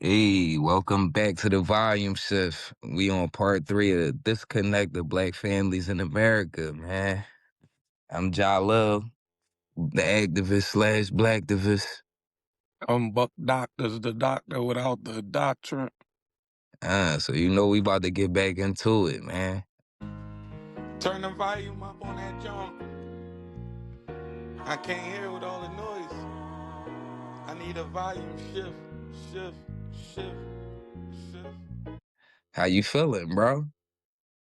Hey, welcome back to the volume shift. We on part 3 of Disconnect the Black Families in America, man. I'm Ja Love, the activist slash blacktivist. Buck Doctor's the doctor without the doctrine. So you know we about to get back into it, man. Turn the volume up on that jump. I can't hear with all the noise. I need a volume shift. How you feeling, bro?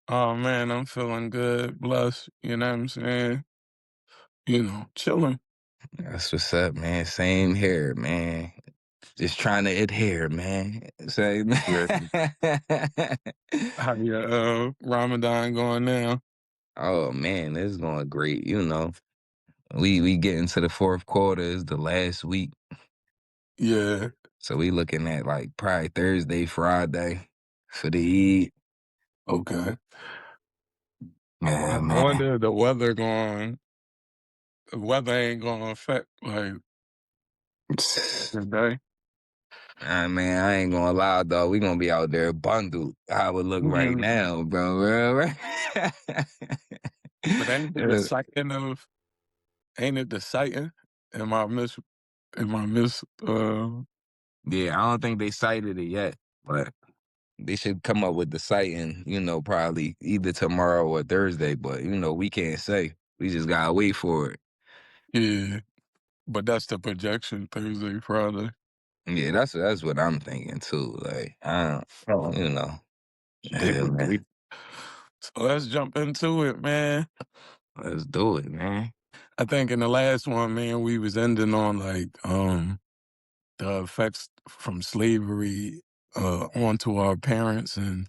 Oh man, I'm feeling good, blessed. You know what I'm saying? Chilling. That's what's up, man. Same here, man. Just trying to adhere, man. Say, Yeah. How your Ramadan going now? oh man, it's going great. You know, we get into the fourth quarter. It's the last week. Yeah. So we looking at like probably Thursday, Friday for the Eid. Okay. Yeah, I man. wonder if the weather ain't gonna affect like today. Man, I ain't gonna lie, though. We gonna be out there bundled. How it look right Mm, now, bro. Right? But Yeah, ain't it the sighting? Am I miss yeah, I don't think they cited it yet, but they should come up with the sighting, probably either tomorrow or Thursday. But we can't say. We just gotta wait for it. yeah, but that's the projection Thursday, Friday. Yeah, that's what I'm thinking too. Like, I don't, Oh, yeah, man. typically. So let's jump into it, man. Let's do it, man. I think in the last one, man, we was ending on like the effects from slavery onto our parents, and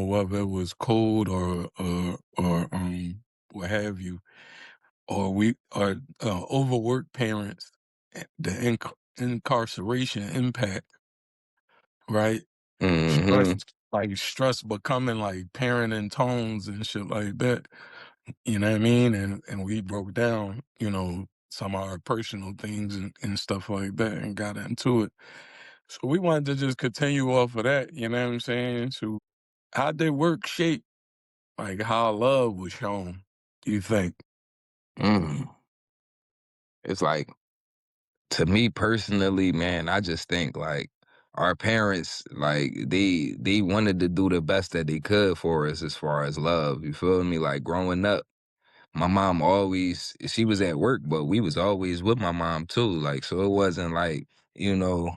whether it was cold or what have you, or we are overworked parents, the incarceration impact, right? Stress, Mm-hmm. stress becoming like parenting tones and shit like that. You know what I mean? And we broke down, some of our personal things and stuff like that and got into it. So we wanted to just continue off of that, you know what I'm saying? So how did work shape like how love was shown, do you think? Mm. It's like, to me personally, man, I just think like our parents, like they wanted to do the best that they could for us as far as love. You feel me? Like growing up, my mom always, she was at work, but we was always with my mom too. Like, so it wasn't like, you know,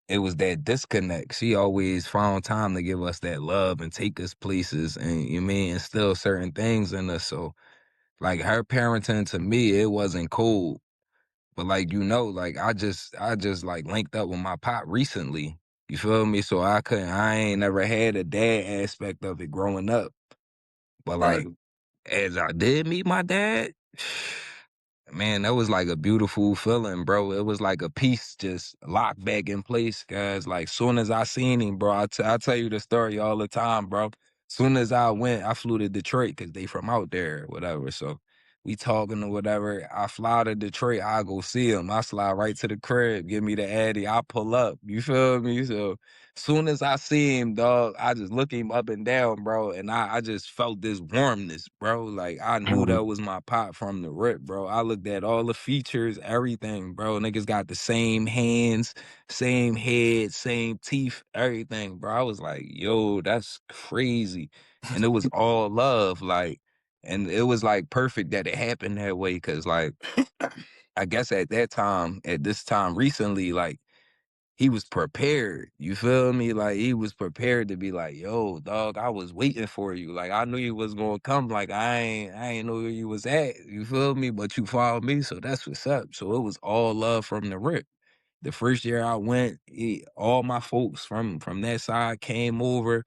it was that disconnect. She always found time to give us that love and take us places and instill certain things in us. So like her parenting to me, it wasn't cool. But like like I just like linked up with my pop recently. You feel me? So I ain't never had a dad aspect of it growing up. But Right. like as I did meet my dad, man, that was like a beautiful feeling, bro. It was like a piece just locked back in place, guys. Like soon as I seen him, bro, I tell you the story all the time, bro. Soon as I went, I flew to Detroit because they from out there, or whatever. So we talking or whatever. I fly to Detroit, I go see him. I slide right to the crib, give me the Addy, I pull up. You feel me? So soon as I see him, dog, I just look him up and down, bro, and I just felt this warmness, bro. Like I knew Mhm. that was my pop from the rip, bro. I looked at all the features, everything, bro. Niggas got the same hands, same head, same teeth, everything, bro. I was like, yo, that's crazy. And it was all love, like, and it was like perfect that it happened that way, cause like I guess at this time recently, like he was prepared. You feel me? Like he was prepared to be like, yo, dog, I was waiting for you. Like I knew you was gonna come. Like I ain't know where you was at. You feel me? But you followed me, so that's what's up. So it was all love from the rip. The first year I went, all my folks from that side came over,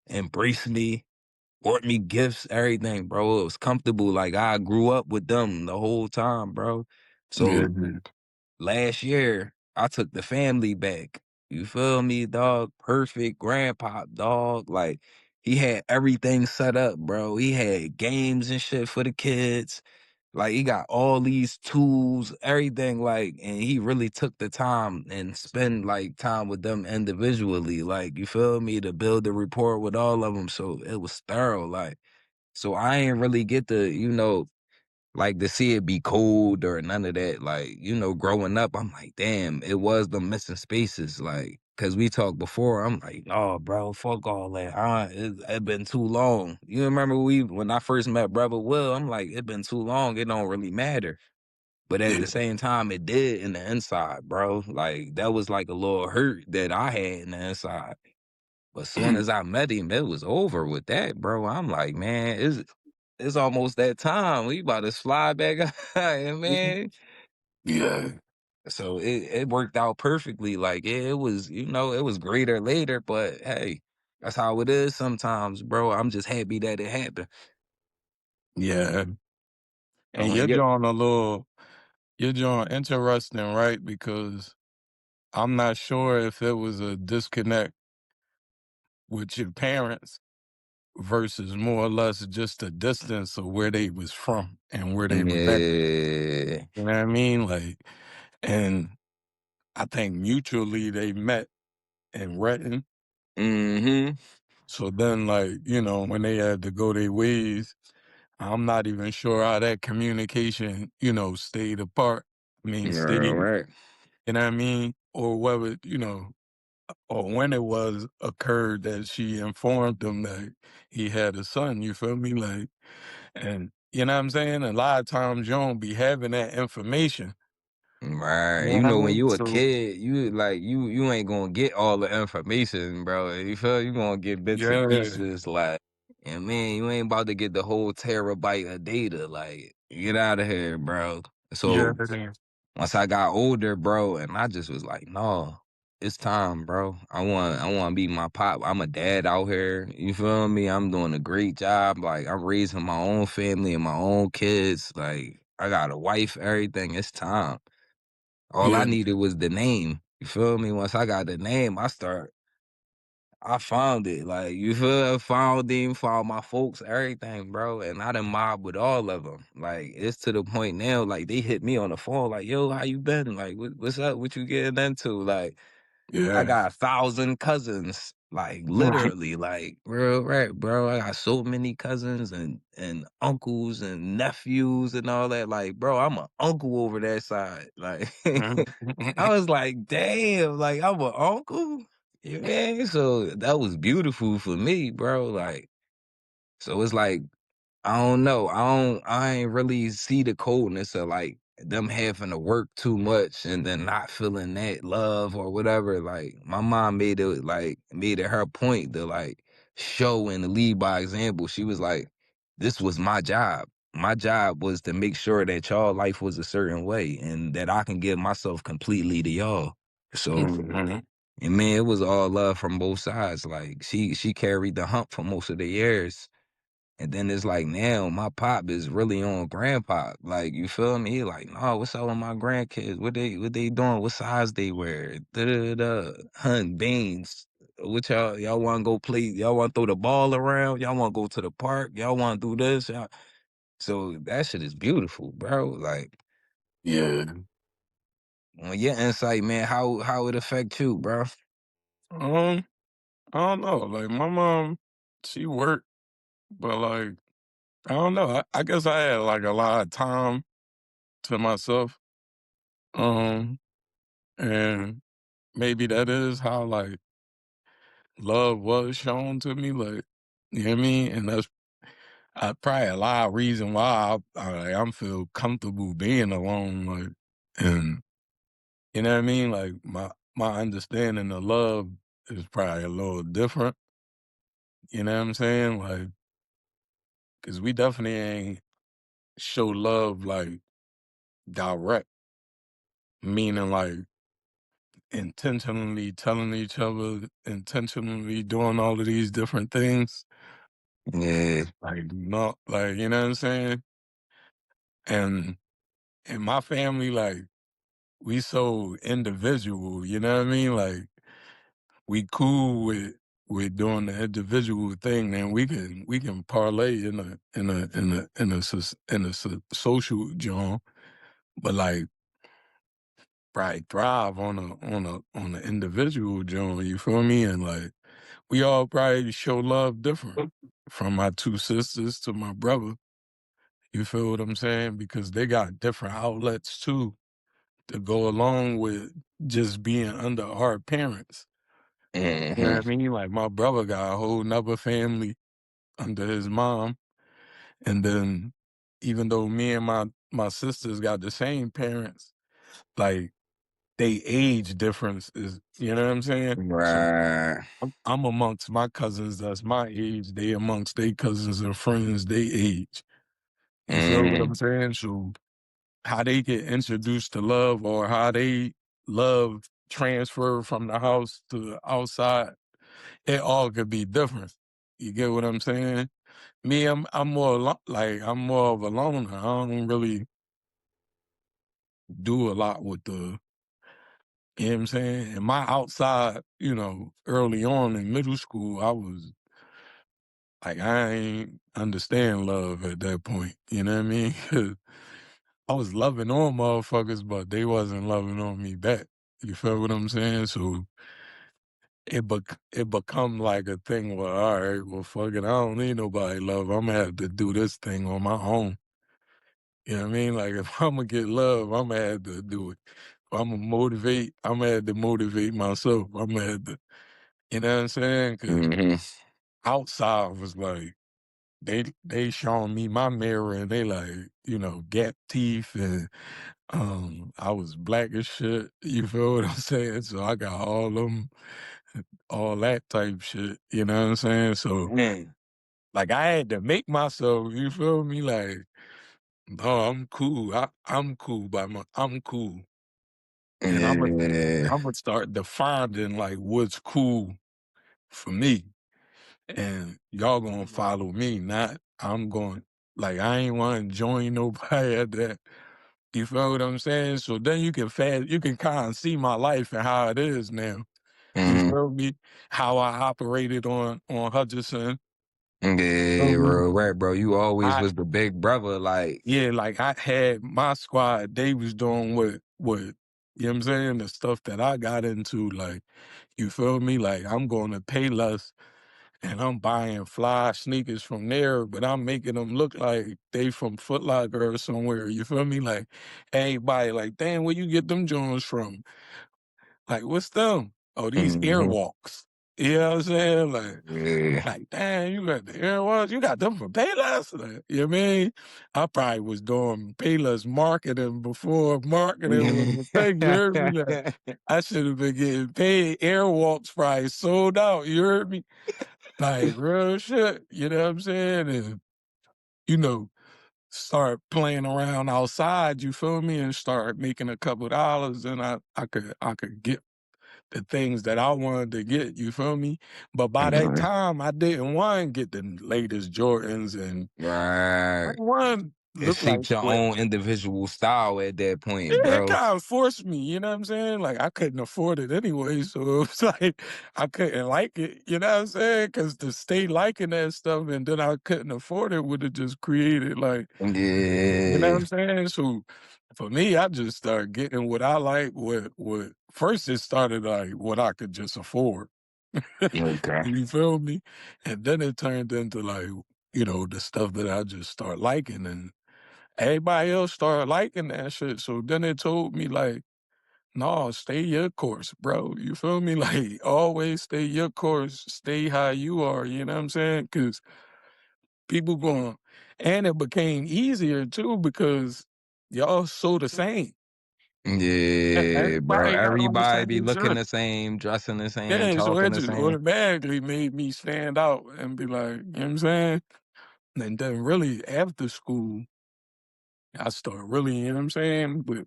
embraced me, bought me gifts, everything, bro. It was comfortable. Like I grew up with them the whole time, bro. Yeah. So last year, I took the family back. You feel me, dog? Perfect grandpa, dog. Like, he had everything set up, bro. He had games and shit for the kids. Like he got all these tools, everything, like, and he really took the time and spend like time with them individually, like you feel me, to build a rapport with all of them. So it was thorough, like. So I ain't really get to, like to see it be cold or none of that. Like, growing up, I'm like, damn, it was the missing spaces. Like, cause we talked before, I'm like, no, bro, fuck all that. It been too long. You remember when I first met Brother Will, I'm like, it been too long. It don't really matter. But at Yeah, the same time, it did in the inside, bro. Like that was like a little hurt that I had in the inside. But soon as I met him, it was over with that, bro. I'm like, man, it's almost that time. We about to slide back out, man. yeah, So it worked out perfectly. Like it was, it was greater later, but hey, that's how it is sometimes, bro. I'm just happy that it happened. yeah. And And yep. you're drawing interesting, right? Because I'm not sure if it was a disconnect with your parents versus more or less just a distance of where they was from and where they was at. Yeah. You know what I mean? Like, and I think mutually they met in Renton. Mm-hmm. So then, like, when they had to go their ways, I'm not even sure how that communication, stayed apart. I mean, All stayed, right. you know what I mean? Or whether, or when it was occurred that she informed him that he had a son, you feel me? Like, and you know what I'm saying? A lot of times you don't be having that information. Right. You know what I When mean? you a So, kid, you like you ain't gonna get all the information, bro. You feel you gonna get bits and yeah, pieces, like, and man, you ain't about to get the whole terabyte of data. Like, get out of here, bro. yeah, So once I got older, bro, and I just was like, no, it's time, bro. I want to be my pop. I'm a dad out here. You feel me? I'm doing a great job. Like, I'm raising my own family and my own kids. Like, I got a wife, everything. It's time. All I yeah, needed was the name. You feel me? Once I got the name, I found it. Like, you feel? Found him, found my folks, everything, bro. And I done mob with all of them. Like, it's to the point now, like, they hit me on the phone, like, yo, how you been? Like, what's up? What you getting into? Like, I yeah. got 1,000 cousins. Like, literally, like, real right, bro. I got so many cousins and uncles and nephews and all that. Like, bro, I'm an uncle over that side. Like, I was like, damn, like I'm an uncle. You man. So that was beautiful for me, bro. Like, so it's like I don't know. I ain't really see the coldness of like them having to work too much and then not feeling that love or whatever. Like my mom made it her point to like show and to lead by example. She was like, this was my job. My job was to make sure that y'all life was a certain way and that I can give myself completely to y'all. So Mhm. and man, it was all love from both sides. Like she carried the hump for most of the years. And then it's like now my pop is really on grandpa. Like, you feel me? He like, no, what's up with my grandkids? What they doing? What size they wear? Da da da. Hunting beans. What y'all wanna go play? Y'all wanna throw the ball around? Y'all wanna go to the park? Y'all wanna do this? So that shit is beautiful, bro. Like Yeah. on your insight, man, how it affect you, bro? Um, I don't know. Like my mom, she worked, but like I don't know. I guess I had like a lot of time to myself. Um, and maybe that is how like love was shown to me. Like, you know what I mean? And that's probably a lot of reason why I'm feel comfortable being alone. Like, and you know what I mean? Like my understanding of love is probably a little different. You know what I'm saying? Like, cause we definitely ain't show love like direct, meaning like intentionally telling each other, intentionally doing all of these different things. Yeah, Like, not like, you know what I'm saying? And in my family, like, we so individual, you know what I mean? Like, we cool we're doing the individual thing, then we can parlay in a social joint, but like probably thrive on a individual joint. You feel me? And like we all probably show love different, from my two sisters to my brother. You feel what I'm saying? Because they got different outlets too to go along with just being under our parents. You know Mhm. what I mean? Like my brother got a whole nother family under his mom. And then even though me and my sisters got the same parents, like they age difference is, you know what I'm saying? So Right. I'm amongst my cousins that's my age. They amongst their cousins and friends they age. You feel what I'm Mhm. saying? So how they get introduced to love, or how they love transfer from the house to the outside, it all could be different. You get what I'm saying? Me, I'm more like I'm more of a loner. I don't really do a lot with you know what I'm saying? And my outside, early on in middle school, I was like, I ain't understand love at that point. You know what I mean? 'Cause I was loving on motherfuckers, but they wasn't loving on me back. You feel what I'm saying? So it become like a thing where, all right, well, fuck it, I don't need nobody love. I'm gonna have to do this thing on my own. You know what I mean? Like if I'm gonna get love, I'm gonna have to do it. If I'm gonna motivate, I'm gonna have to motivate myself. I'm gonna have to, you know what I'm saying? Because Mhm. outside was like they showing me my mirror, and they like, gap teeth, and I was black as shit. You feel what I'm saying? So I got all that type shit. You know what I'm saying? So Mm. like I had to make myself. You feel me? Like, no, I'm cool. I'm cool I'm cool. And Yeah. I'm gonna start defining like what's cool for me, and y'all gonna follow me. Not I'm going like I ain't want to join nobody at that. You feel what I'm saying? So then you can kind of see my life and how it is now. You Mhm. feel me? How I operated on Hutchinson. Yeah, Feel me? bro. Right, bro. You always I was the big brother, like. Yeah, like I had my squad. They was doing what you know what I'm saying, the stuff that I got into. Like, you feel me? Like I'm going to Payless and I'm buying fly sneakers from there, but I'm making them look like they from Foot Locker or somewhere. You feel me? Like everybody like, damn, where you get them Jones from? Like, what's them? Oh, these Mhm. Airwalks. You know what I'm saying? Yeah. Like, damn, you got the Airwalks, you got them from Payless? Like, you know what I mean? I probably was doing Payless marketing before marketing was a thing. You heard me? Like, I should have been getting paid. Airwalks probably sold out. You heard me? Like, real shit. You know what I'm saying? And, you know, start playing around outside, you feel me? And start making a couple dollars, and I could get the things that I wanted to get, you feel me? But by that Mhm. time, I didn't want to get the latest Jordans, and I Right. didn't want to It look like shaped your what. own individual style at that point, It bro. kind of forced me, you know what I'm saying? Like I couldn't afford it anyway, so it was like I couldn't like it, you know what I'm saying? Because to stay liking that stuff and then I couldn't afford it would have just created like, you know what Yeah. I'm saying? So for me, I just started getting what I like. What first it started like what I could just afford. Okay. You feel me? And then it turned into like, the stuff that I just start liking, and everybody else started liking that shit. So then it told me like, no, stay your course, bro. You feel me? Like always stay your course, stay how you are, you know what I'm saying? Cause people going, and it became easier too because y'all so the same. Yeah, bro. Everybody got on the Everybody be same looking shit. the same, dressing the same, Yeah, so talking it the just same. automatically made me stand out and be like, you know what I'm saying? And then really after school, I start really, you know what I'm saying? But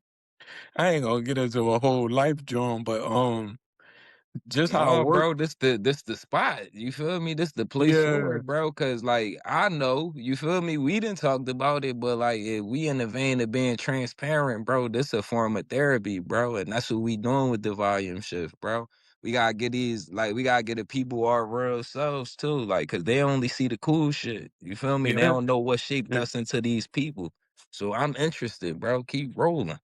I ain't gonna get into a whole life joint, but just how it No, worked. bro, this the spot. You feel me? This the place for Yeah. it, bro. Cause like I know, you feel me? We didn't talked about it, but like if we in the vein of being transparent, bro, this a form of therapy, bro. And that's what we doing with the volume shift, bro. we gotta get these, like, we gotta get the people our real selves too, like, cause they only see the cool shit. You feel me? They Yeah. don't know what shaped Yeah. us into these people. So I'm interested, bro. Keep rolling.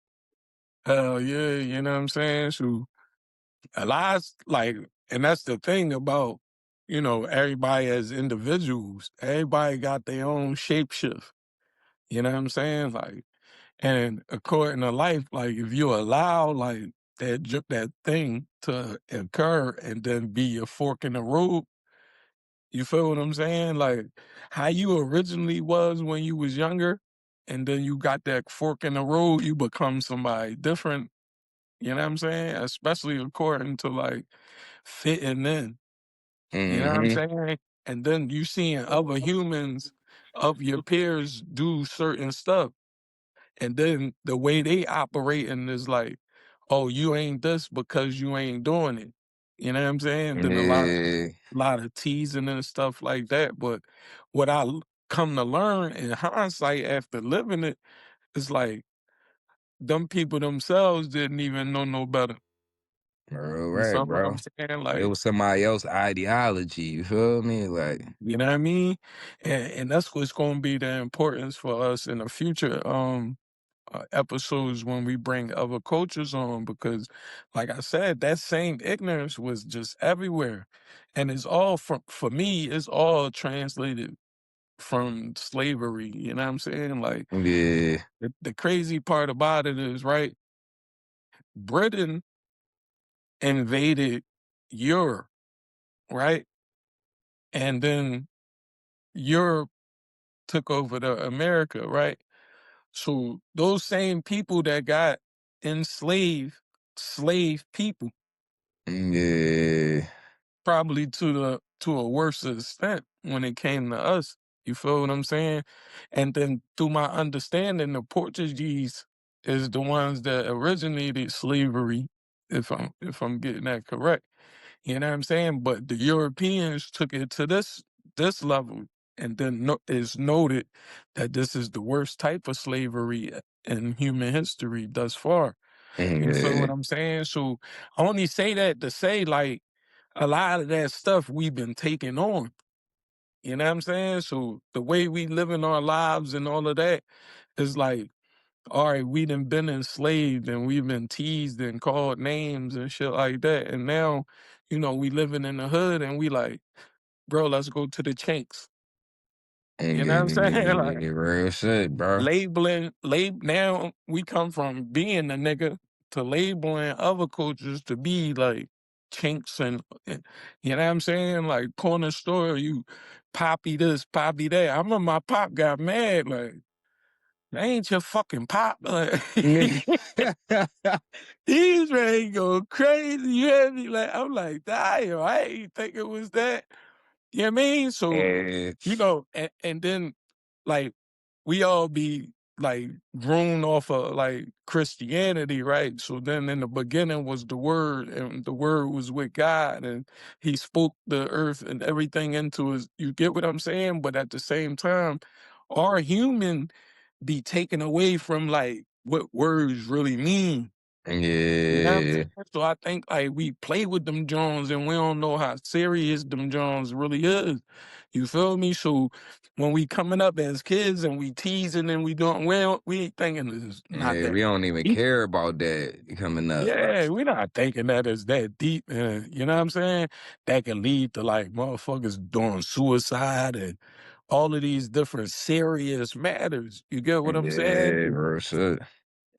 Hell yeah, you know what I'm saying? So a lot like, and that's the thing about, everybody as individuals. Everybody got their own shapeshift. You know what I'm saying? Like, and according to life, like if you allow like that thing to occur and then be your fork in the road, you feel what I'm saying? Like how you originally was when you was younger, and then you got that fork in the road, you become somebody different. You know what I'm saying? Especially according to like fitting in. You know what I'm Hmm. saying? And then you seeing other humans of your peers do certain stuff. And then the way they operating is like, oh, you ain't this because you ain't doing it. You know what I'm saying? Then a Yeah. lot of teasing and stuff like that. But what come to learn in hindsight after living it is like them people themselves didn't even know no better. All You right, feel what I'm bro. saying? It Like, was somebody else's ideology. You feel me? Like, you know what I mean? And that's what's gonna be the importance for us in the future. Episodes when we bring other cultures on because like I said, that same ignorance was just everywhere. And it's all from for me, it's all translated from slavery. You know what I'm saying? Like yeah. the crazy part about it is right, Britain invaded Europe, right? And then Europe took over the America, right? So those same people that got enslaved, slave people, Yeah. probably to a worse extent when it came to us. You feel what I'm saying? And then through my understanding, the Portuguese is the ones that originated slavery, if I'm getting that correct. You know what I'm saying? But the Europeans took it to this level, and then it's noted that this is the worst type of slavery in human history thus far. You feel Yeah. what I'm saying? So I only say that to say like a lot of that stuff we've been taking on. You know what I'm saying? So the way we living our lives and all of that is like, all right, we done been enslaved and we've been teased and called names and shit like that. And now, we living in the hood and we like, bro, let's go to the chinks. You know what I'm saying? Like Yeah. Real shit, bro. now we come from being a nigga to labeling other cultures to be like chinks and you know what I'm saying? Like corner store, you poppy this, poppy that. I remember my pop got mad, like, that ain't your fucking pop. Like he's ready to go crazy. You hear me? Like I'm like, damn, I ain't think it was that. You know what I mean? So, Yeah. and then like we all be like grown off of like Christianity, right? So then in the beginning was the word, and the word was with God, and he spoke the earth and everything into us. You get what I'm saying? But at the same time, our human be taken away from like what words really mean. You know what I'm Yeah. saying? So I think like we play with them Jones and we don't know how serious them Jones really is. You feel me? So when we coming up as kids and we teasing and we ain't thinking it's not Yeah. that We don't even deep. care about that coming up. Like, Yeah, we not thinking that it's that deep. You know what I'm saying? That can lead to like motherfuckers doing suicide and all of these different serious matters. You get what I'm saying? yeah, real shit.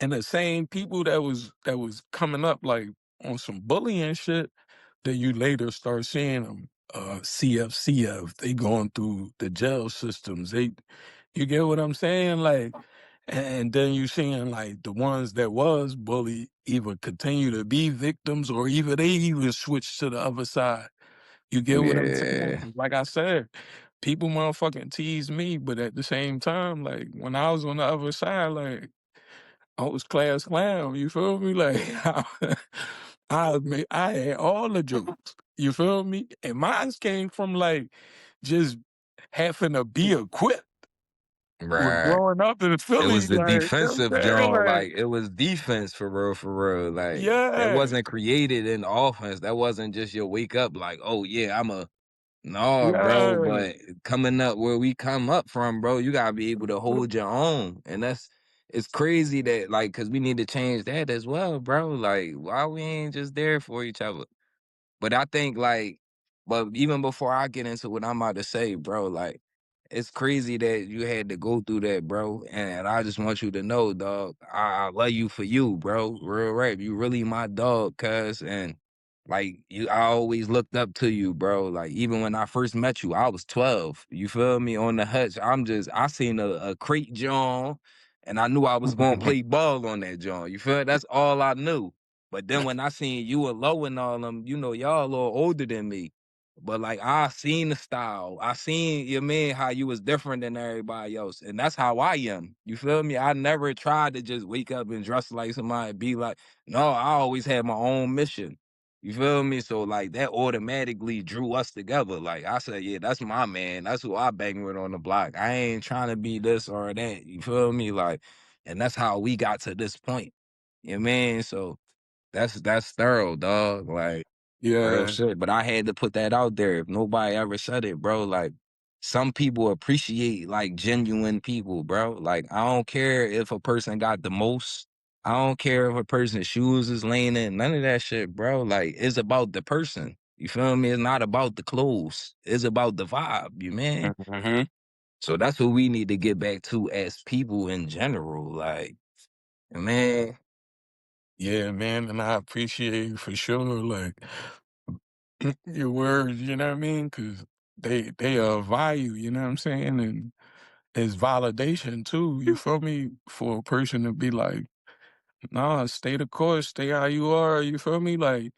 And the same people that was coming up like on some bullying shit that you later start seeing them CFCF, they going through the jail systems. You get what I'm saying? Like, and then you seeing like the ones that was bullied either continue to be victims or either they even switch to the other side. You get what I'm saying? Yeah. Like I said, people motherfucking tease me, but at the same time, like when I was on the other side, like I was class clown, you feel me? Like I had all the jokes, you feel me? And mine came from like just having to be equipped. was Right. growing up in It Philly, was the like, you know what defensive I'm saying? John, Like, like, it was defense for real, like, that yeah, wasn't created in offense, that wasn't just your wake up like, "Oh, yeah, I'm a" no, bro, yeah. but coming up where we come up from, bro, you gotta be able to hold your own, and it's crazy that, like, cause we need to change that as well, bro, like, why we ain't just there for each other? But I think like, but even before I get into what I'm about to say, bro, like it's crazy that you had to go through that, bro. And I just want you to know, dog, I love you for you, bro. Real rap. You really my dog, cuz. And like you I always looked up to you, bro. Like even when I first met you, I was 12. You feel me? On the hutch. I seen a crate John and I knew I was gonna play ball on that John. You feel? That's all I knew. But then when I seen you and Low and all them, you know, y'all a little older than me. But like I seen the style. I seen your man how you was different than everybody else. And that's how I am. You feel me? I never tried to just wake up and dress like somebody, be like, no, I always had my own mission. You feel me? So like that automatically drew us together. Like I said, yeah, that's my man. That's who I bang with on the block. I ain't trying to be this or that. You feel me? Like, and that's how we got to this point. You know what I mean? So that's thorough, dog. Like real Yeah, shit. But I had to put that out there. If nobody ever said it, bro, like some people appreciate like genuine people, bro. Like I don't care if a person got the most. I don't care if a person's shoes is laying in. None of that shit, bro. Like it's about the person. You feel me? It's not about the clothes. It's about the vibe, you man. mhm. So that's what we need to get back to as people in general. Like, man, Yeah, man, and I appreciate you for sure, like, your words, you know what I mean? 'Cause they value, you know what I'm saying? And it's validation too, you feel me? For a person to be like, "Nah, stay the course, stay how you are," you feel me? Like,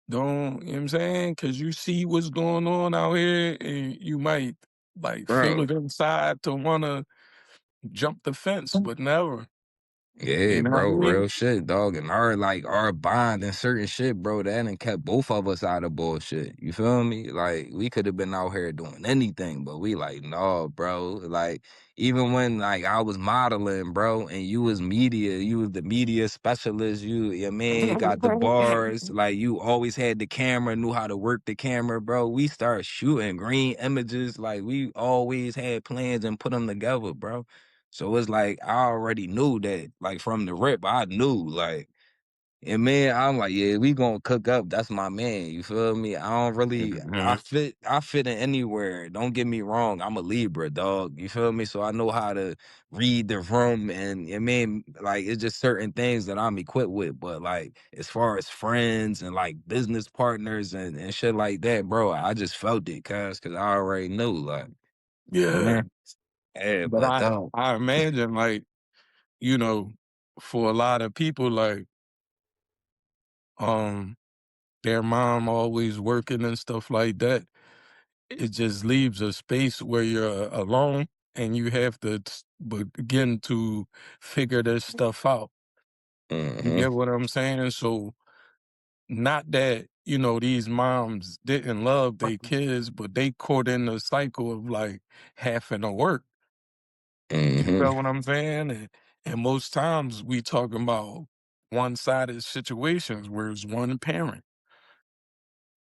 don't you know what I'm saying? 'Cause you see what's going on out here, and you might, like, feel bro. it inside to wanna jump the fence, but never, Yeah, you know what I bro, mean? real shit, dog. And our bond and certain shit, bro, that done kept both of us out of bullshit. You feel me? Like we could have been out here doing anything, but we like, no, bro. Like even when like I was modeling, bro, and you was media, you was the media specialist, your man got the bars, like you always had the camera, knew how to work the camera, bro. We started shooting green images, like we always had plans and put them together, bro. So it's like I already knew that, like from the rip, I knew, like, and man, I'm like, yeah, we gonna cook up. That's my man. You feel me? I don't really, Mhm. I fit in anywhere. Don't get me wrong. I'm a Libra, dog. You feel me? So I know how to read the room, and I mean, like, it's just certain things that I'm equipped with. But like, as far as friends and like business partners and shit like that, bro, I just felt it, cause I already knew, like, Yeah, man, yeah, but but I dog. I imagine, like, you know, for a lot of people, like, um, their mom always working and stuff like that, it just leaves a space where you're alone and you have to begin to figure this stuff out. You Hmm. get what I'm saying? So, not that, these moms didn't love their kids, but they caught in the cycle of like having to work. You Mhm. feel what I'm saying? And most times we talking about one-sided situations where it's one parent.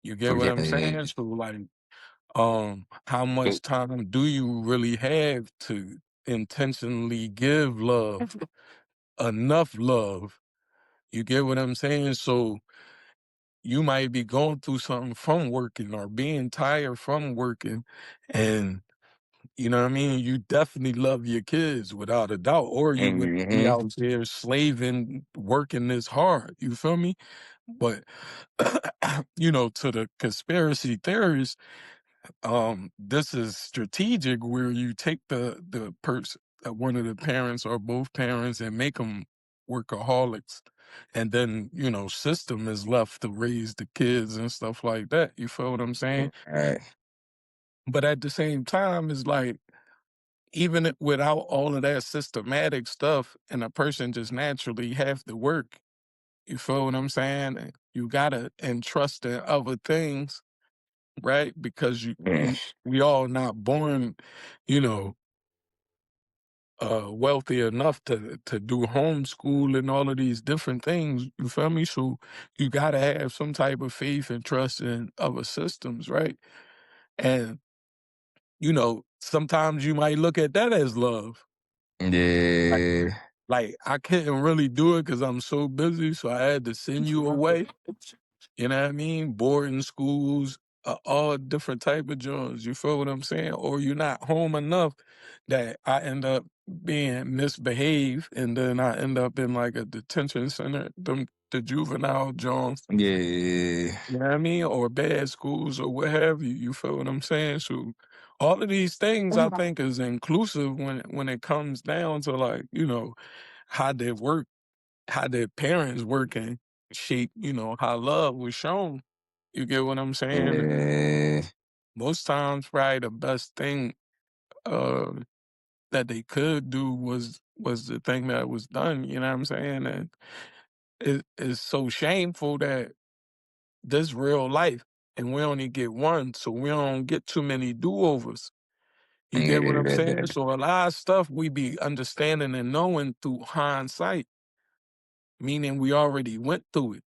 You get what I'm Yeah. saying? So like, how much time do you really have to intentionally give love, enough love? You get what I'm saying? So you might be going through something from working or being tired from working, and you know what I mean? You definitely love your kids without a doubt, or you wouldn't be Mhm. out there slaving, working this hard. You feel me? But to the conspiracy theorists, this is strategic where you take the person, one of the parents or both parents, and make them workaholics, and then system is left to raise the kids and stuff like that. You feel what I'm saying? Right. But at the same time, it's like, even without all of that systematic stuff and a person just naturally have to work, you feel what I'm saying? You gotta entrust in other things, right? Because Mm. we all not born, you know, wealthy enough to do homeschool and all of these different things. You feel me? So you gotta have some type of faith and trust in other systems, right? And sometimes you might look at that as love. Like, Yeah. I couldn't really do it because I'm so busy, so I had to send you away. You know what I mean? Boarding schools, all different type of jobs. You feel what I'm saying? Or you're not home enough that I end up being misbehaved, and then I end up in like a detention center, the juvenile Jones. Yeah. You know what I mean? Or bad schools or what have you. You feel what I'm saying? So all of these things I think is inclusive when it comes down to like, how they work, how their parents work and shape, how love was shown. You get what I'm saying? And Yeah. most times probably the best thing uh that they could do was the thing that was done, you know what I'm saying? And it's so shameful that this real life and we only get one, so we don't get too many do-overs. You get what I'm saying? Yeah. So a lot of stuff we be understanding and knowing through hindsight, meaning we already went through it.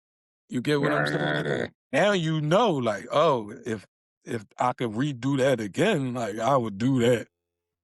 You get what I'm saying? Right. Now you know, like, oh, if I could redo that again, like I would do that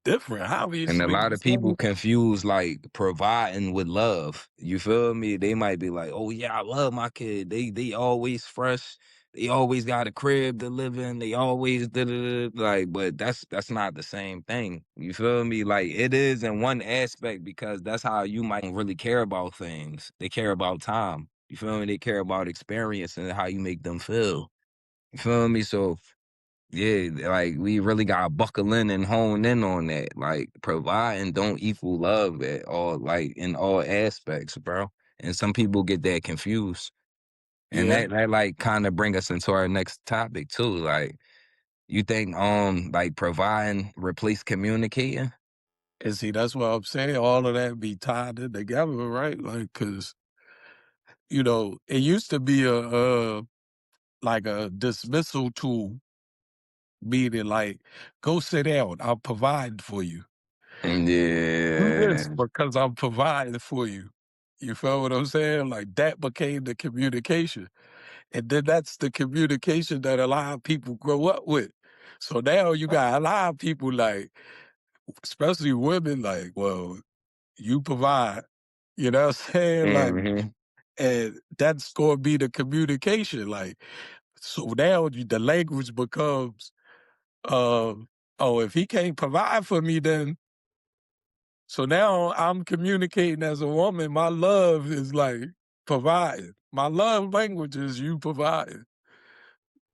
different, And a obviously. lot You of feel people me? confuse like providing with love. You feel me? They might be like, "Oh yeah, I love my kid. They always fresh. They always got a crib to live in. They always da da da." Like, but that's not the same thing. You feel me? Like it is in one aspect because that's how you might really care about things. They care about time. You feel me? They care about experience and how you make them feel. You feel me? So yeah, like we really gotta buckle in and hone in on that. Like providing don't equal love at all, like in all aspects, bro. And some people get that confused. And Yeah. that like kind of bring us into our next topic too. Like you think like providing replace communicating? And see, that's what I'm saying. All of that be tied in together, right? Like, cause it used to be like a dismissal tool, meaning like, go sit down, I'll provide for you. Do this Yeah, because I'm providing for you. You feel what I'm saying? Like that became the communication. And then that's the communication that a lot of people grow up with. So now you got a lot of people like, especially women, like, well, you provide. You know what I'm saying? Like, hmm, and that's going to be the communication. Like, so now the language becomes, oh, if he can't provide for me, then so now I'm communicating as a woman. My love is like providing. My love language is you providing.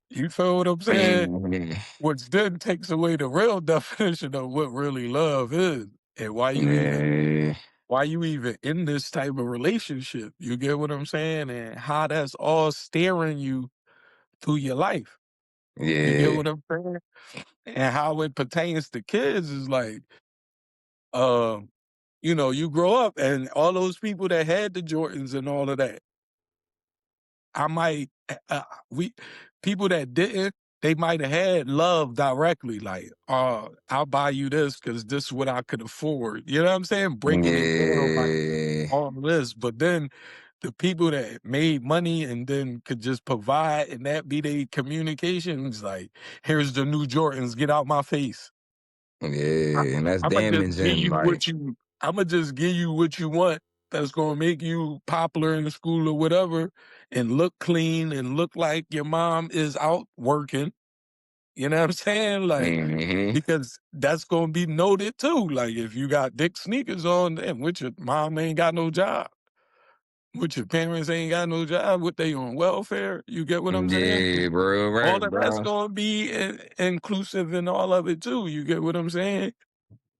You feel what I'm saying? hmm, Which then takes away the real definition of what really love is and yeah, why you even in this type of relationship. You get what I'm saying? And how that's all steering you through your life. You get yeah, what I'm saying? And how it pertains to kids is like, uh, you grow up and all those people that had the Jordans and all of that. I might we people that didn't, they might have had love directly, like, I'll buy you this because this is what I could afford. You know what I'm saying? Breaking it down like yeah, all this. But then the people that made money and then could just provide and that be their communications, like, here's the new Jordans, get out my face. yeah. And that's I'ma just give damaging. you Like, what you Imma just give you what you want that's gonna make you popular in the school or whatever and look clean and look like your mom is out working. You know what I'm saying? Like, hmm, because that's gonna be noted too. Like if you got Dick sneakers on, then with your mom ain't got no job, with your parents ain't got no job, what they on welfare? You get what I'm saying? yeah, bro, right, All of that's bro. gonna be inclusive in all of it too. You get what I'm saying?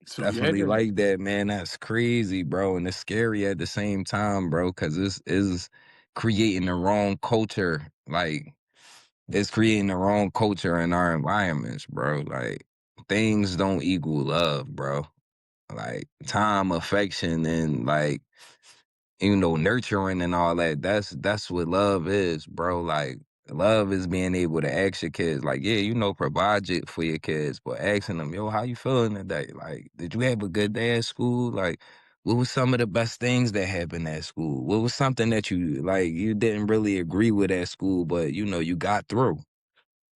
So yeah. Definitely like that, man. That's crazy, bro. And it's scary at the same time, bro, because this is creating the wrong culture. Like, it's creating the wrong culture in our environments, bro. Like, things don't equal love, bro. Like, time, affection, and nurturing and all that. That's what love is, bro. Like, Love is being able to ask your kids, like, yeah, provide it for your kids, but asking them, yo, how you feeling today? Like, did you have a good day at school? Like, what was some of the best things that happened at school? What was something that you didn't really agree with at school, but you got through?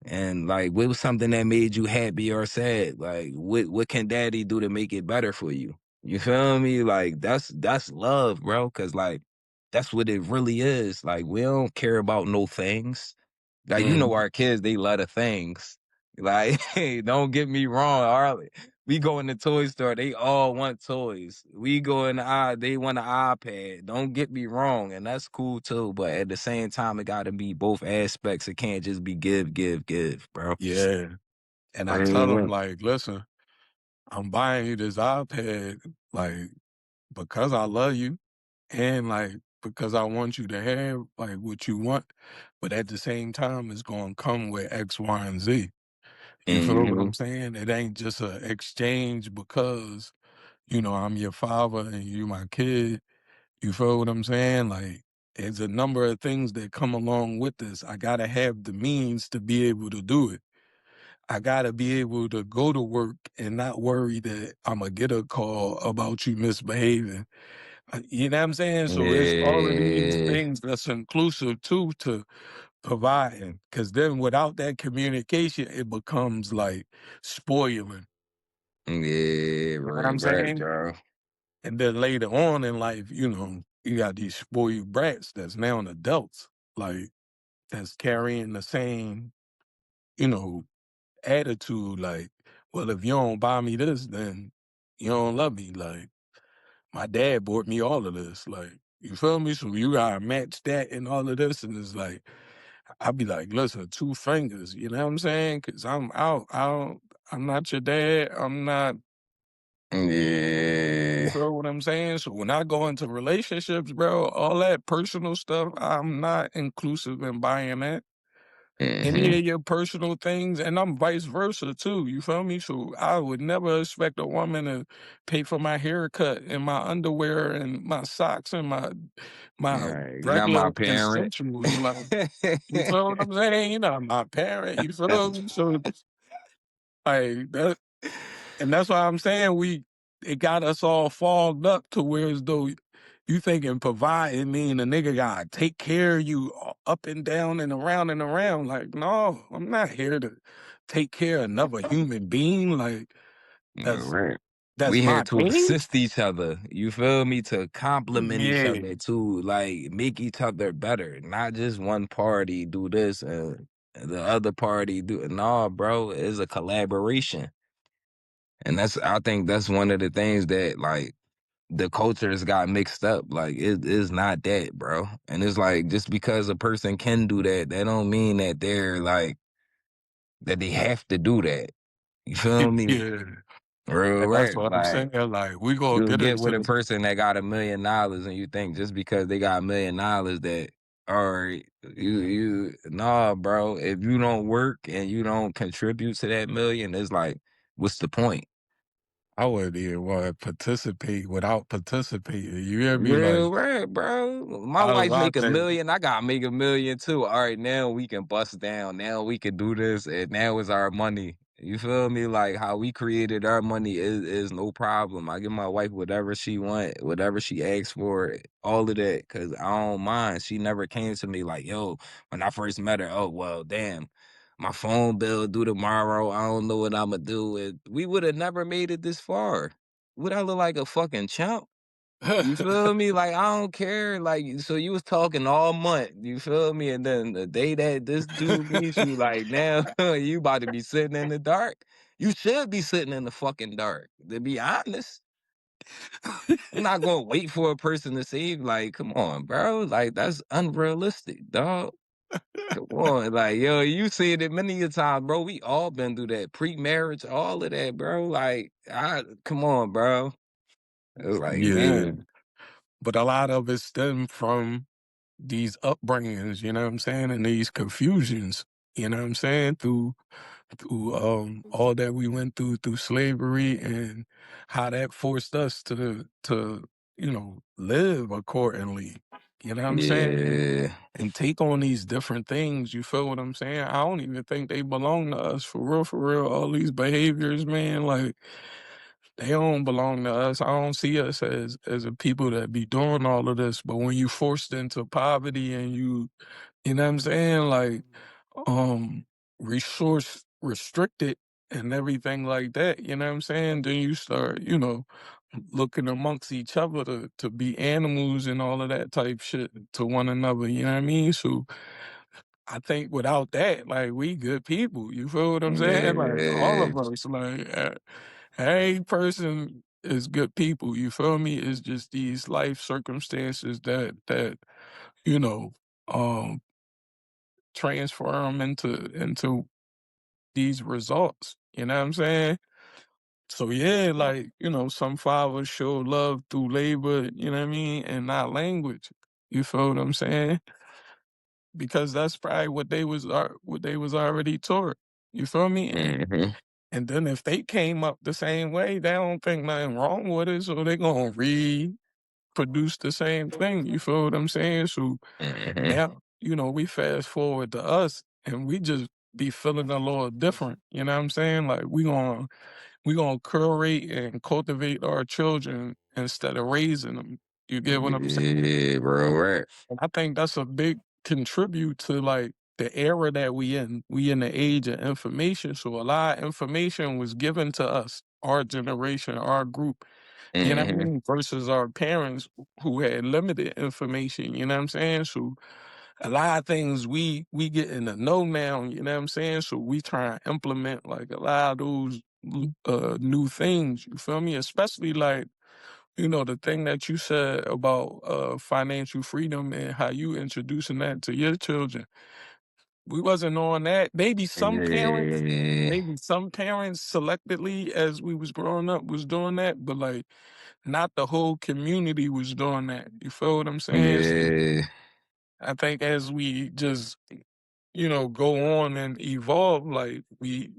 And like, what was something that made you happy or sad? Like, what can daddy do to make it better for you? You feel me? Like, that's love, bro. Cause like, that's what it really is. Like, we don't care about no things. Like, Mhm. our kids, they love the things. Like, hey, don't get me wrong, Harley. We go in the toy store, they all want toys. We go in they want an iPad. Don't get me wrong, and that's cool too. But at the same time, it gotta be both aspects. It can't just be give, give, give, bro. Yeah, and I tell them Mhm. like, "Listen, I'm buying you this iPad, like, because I love you and, like, because I want you to have, like, what you want, but at the same time, it's gonna come with X, Y, and Z." You feel what Mhm. I'm saying? It ain't just a exchange because, I'm your father and you my kid. You feel what I'm saying? Like, there's a number of things that come along with this. I gotta have the means to be able to do it. I gotta be able to go to work and not worry that Imma get a call about you misbehaving. You know what I'm saying? So it's all of these Yeah. things that's inclusive too to providing. Cause then without that communication, it becomes like spoiling. Yeah, You know what I'm right, saying? bro. And then later on in life, you got these spoiled brats that's now adults, like that's carrying the same, you know, attitude. Like, well, if you don't buy me this, then you don't love me. Like, my dad bought me all of this. Like, you feel me? So you gotta match that and all of this. And it's like, I'd be like, listen, two fingers, you know what I'm saying? Cause I'm out. I'm not your dad. I'm not, you Yeah. feel what I'm saying? So when I go into relationships, bro, all that personal stuff, I'm not inclusive in buying that. Any Mhm. of your personal things, and I'm vice versa too. You feel me? So I would never expect a woman to pay for my haircut and my underwear and my socks and my Right. You're not my regular parent. essentials. Like, you feel what I'm saying? You're not my parent. You feel me? So it's like that, and that's why I'm saying it got us all fogged up to where as though you thinking providing mean a nigga gotta take care of you up and down and around and around. Like, no, I'm not here to take care of another human being. Like, that's Right. that's We here my to thing. assist each other. You feel me? To compliment each Yeah. other, to like make each other better. Not just one party do this and the other party do it. Nah, bro, it's a collaboration. And I think that's one of the things that like the cultures got mixed up. Like it is not that, bro. And it's like just because a person can do that, that don't mean that they're like that they have to do that. You feel me? Yeah. Real And that's rap. what I'm Like saying. Like, we gonna you'll get get with into a person that got $1 million and you think just because they got $1 million that or nah, bro. If you don't work and you don't contribute to that million, it's like, what's the point? I wouldn't even want to participate without participating. You hear me? Like, Real rap, bro. My I was wife out make a there. million. I gotta make a million too. All right, now we can bust down. Now we can do this, and now it's our money. You feel me? Like how we created our money is no problem. I give my wife whatever she want, whatever she asks for, all of that, cause I don't mind. She never came to me like, yo, when I first met her. Oh well, damn, my phone bill due tomorrow. I don't know what I'ma do. And we would have never made it this far. Would I look like a fucking chump? You feel me? Like, I don't care. Like, so you was talking all month, you feel me? And then the day that this dude meets you, like, now you about to be sitting in the dark. You should be sitting in the fucking dark, to be honest. I'm not gonna wait for a person to save. Like, come on, bro. Like, that's unrealistic, dog. Come on, like, yo, you seen it many a time, bro. We all been through that pre-marriage, all of that, bro. Like, come on, bro. It's like, Yeah. man. But a lot of it stemmed from these upbringings, you know what I'm saying? And these confusions, you know what I'm saying? Through all that we went through slavery and how that forced us to live accordingly. You know what I'm saying? Yeah. And take on these different things. You feel what I'm saying? I don't even think they belong to us for real, for real. All these behaviors, man, like they don't belong to us. I don't see us as a people that be doing all of this. But when you forced into poverty and you know what I'm saying, like um resource restricted and everything like that, you know what I'm saying? Then you start, looking amongst each other to be animals and all of that type shit to one another, you know what I mean? So I think without that, like we good people. You feel what I'm saying? Like all Yeah. of us, like every person is good people. You feel me? It's just these life circumstances that you know um transfer them into these results. You know what I'm saying? So yeah, like some fathers show love through labor. You know what I mean, and not language. You feel what I'm saying? Because that's probably what they was already taught. You feel me? Mhm. And then if they came up the same way, they don't think nothing wrong with it, so they gonna reproduce the same thing. You feel what I'm saying? So Mhm. now, we fast forward to us and we just be feeling a little different. You know what I'm saying? Like we gonna curate and cultivate our children instead of raising them. You get what I'm saying? Yeah, bro. Right. And I think that's a big contribute to like the era that we in. We in the age of information, so a lot of information was given to us, our generation, our group. You know what I Mhm. mean? Versus our parents who had limited information. You know what I'm saying? So a lot of things we get in the know now. You know what I'm saying? So we try and implement like a lot of those new things. You feel me? Especially like the thing that you said about financial freedom and how you introducing that to your children. We wasn't on that. Yeah. Maybe some parents selectively as we was growing up was doing that, but like not the whole community was doing that. You feel what I'm saying? So Yeah. I think as we just go on and evolve, like we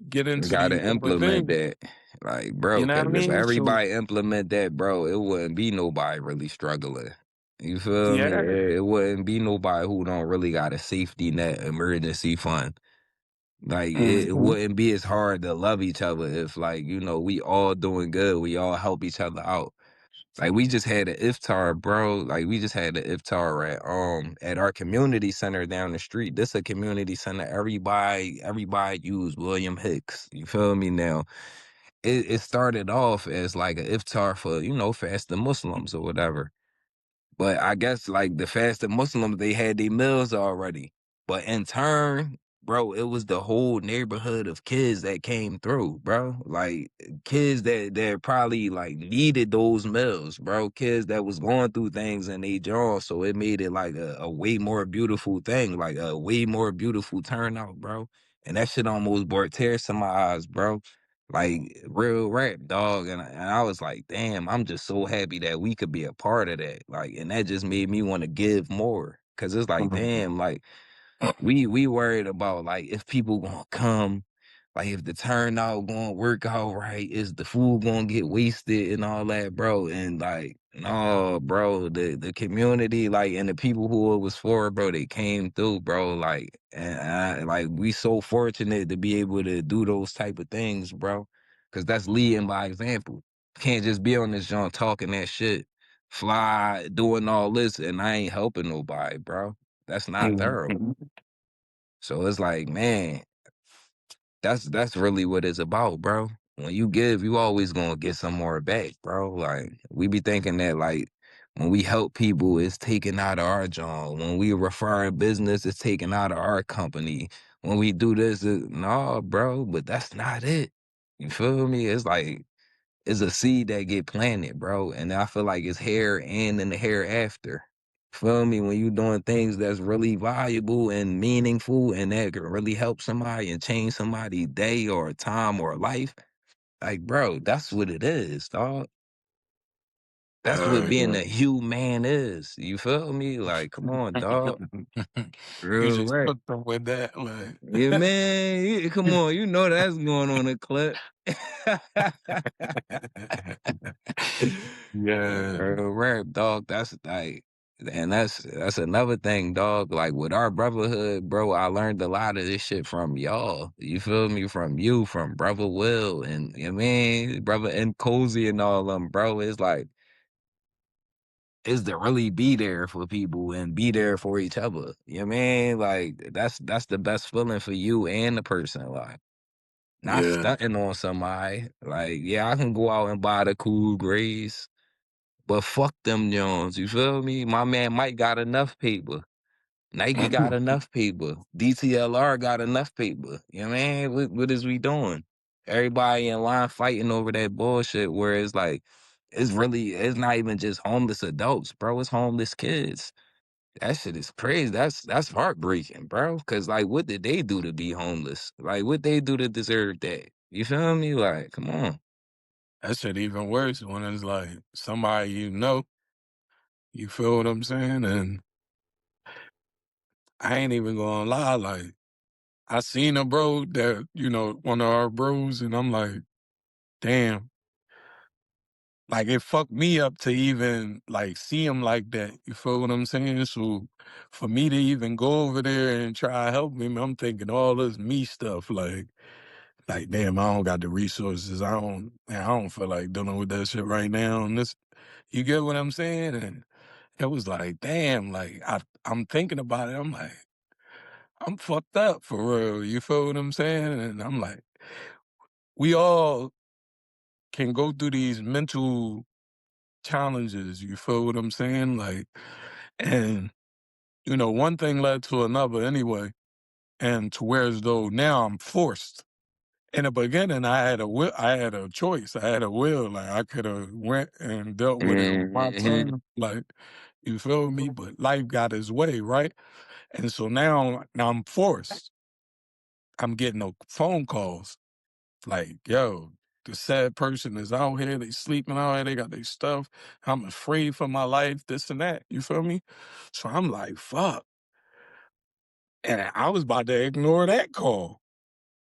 get We into gotta these different implement things. that. Like, You bro, know what I because if mean? So everybody implement that, bro, it wouldn't be nobody really struggling. You feel me? yeah. It wouldn't be nobody who don't really got a safety net emergency fund. Like it Mhm. wouldn't be as hard to love each other if like, we all doing good. We all help each other out. Like we just had an iftar, bro. Like we just had an iftar at our community center down the street. This a community center. Everybody use William Hicks. You feel me now? It started off as like an iftar for, fasting Muslims or whatever. But I guess like the fasted Muslims, they had their meals already. But in turn, bro, it was the whole neighborhood of kids that came through, bro. Like kids that probably like needed those meals, bro. Kids that was going through things in their jaw. So it made it like a way more beautiful thing, like a way more beautiful turnout, bro. And that shit almost brought tears to my eyes, bro. Like real rap, dog. And I was like, damn, I'm just so happy that we could be a part of that. Like, and that just made me want to give more. Cause it's like, Mhm. damn, like we worried about like if people gonna come, like if the turnout gonna work out right, is the food gonna get wasted and all that, bro. And like, no, bro, the community, like, and the people who it was for, bro, they came through, bro. Like, and like we so fortunate to be able to do those type of things, bro. Cause that's leading by example. Can't just be on this joint talking that shit, fly, doing all this, and I ain't helping nobody, bro. That's not thorough. Mhm. So it's like, man, that's really what it's about, bro. When you give, you always gonna get some more back, bro. Like we be thinking that like when we help people, it's taken out of our job. When we refer a business, it's taken out of our company. When we do this, no, bro. But that's not it. You feel me? It's like it's a seed that get planted, bro. And I feel like it's here and in the hereafter. Feel me? When you doing things that's really valuable and meaningful and that can really help somebody and change somebody's day or time or life, like, bro, that's what it is, dog. That's what being a Yeah. human is. You feel me? Like, come on, dog. You Real just right. cooked them with that, Yeah, like. man. Come on, you know that's going on a clip. Yeah. Real rap, dog. That's like And that's another thing, dog. Like with our brotherhood, bro, I learned a lot of this shit from y'all. You feel me? From you, from brother Will, and you know what I mean, brother and Cozy and all them, bro. It's like is to really be there for people and be there for each other. You know what I mean? Like that's the best feeling for you and the person. Like not Yeah. stunting on somebody. Like, yeah, I can go out and buy the cool grays, but fuck them Jones. You feel me? My man Mike got enough paper. Nike got enough paper. DTLR got enough paper. You know what I mean? What is we doing? Everybody in line fighting over that bullshit where it's like, it's not even just homeless adults, bro. It's homeless kids. That shit is crazy. That's heartbreaking, bro. Cause like what did they do to be homeless? Like what they do to deserve that? You feel me? Like, come on. That shit even worse when it's like somebody you know, you feel what I'm saying? And I ain't even gonna lie, like I seen a bro that, one of our bros, and I'm like, damn, like it fucked me up to even like see him like that. You feel what I'm saying? So for me to even go over there and try to help him, I'm thinking all this me stuff, like damn, I don't got the resources. I don't feel like dealing with that shit right now. And this, you get what I'm saying? And it was like, damn, like I'm thinking about it. I'm like, I'm fucked up for real. You feel what I'm saying? And I'm like, we all can go through these mental challenges. You feel what I'm saying? Like, and one thing led to another anyway, and to where as though now I'm forced. In the beginning, I had a will, I had a choice, I had a will. Like I could have went and dealt with it on my Mhm. terms. Like, you feel me? But life got its way, right? And so now I'm forced. I'm getting no phone calls. Like, yo, the sad person is out here, they sleeping out here, they got their stuff. I'm afraid for my life, this and that. You feel me? So I'm like, fuck. And I was about to ignore that call.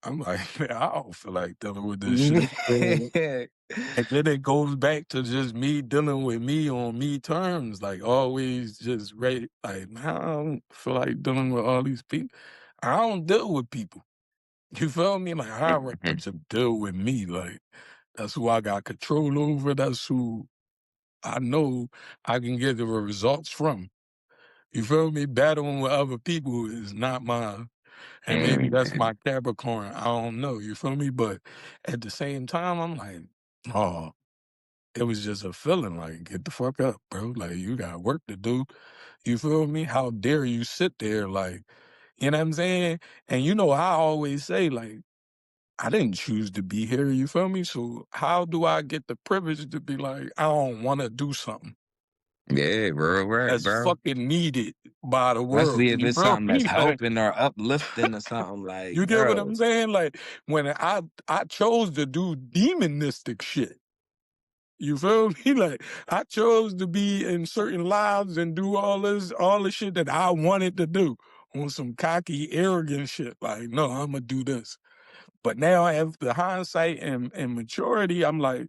I'm like, man, I don't feel like dealing with this shit. And then it goes back to just me dealing with me on me terms, like always just ready. Like, man, I don't feel like dealing with all these people. I don't deal with people. You feel me? Like, I rather just deal with me. Like, that's who I got control over. That's who I know I can get the results from. You feel me? Battling with other people is not mine. And maybe that's Mhm. my Capricorn. I don't know. You feel me? But at the same time, I'm like, oh, it was just a feeling like, get the fuck up, bro. Like, you got work to do. You feel me? How dare you sit there like, you know what I'm saying? And I always say, like, I didn't choose to be here, you feel me? So how do I get the privilege to be like, I don't want to do something Yeah, bro, right, that's bro. fucking needed by the world? Especially if You it's feel something that's me? Like, helping or uplifting or something you like, get what bro. I'm saying? Like when I chose to do demonistic shit. You feel me? Like I chose to be in certain lives and do all the shit that I wanted to do on some cocky, arrogant shit. Like, no, I'm gonna do this. But now after hindsight and maturity, I'm like,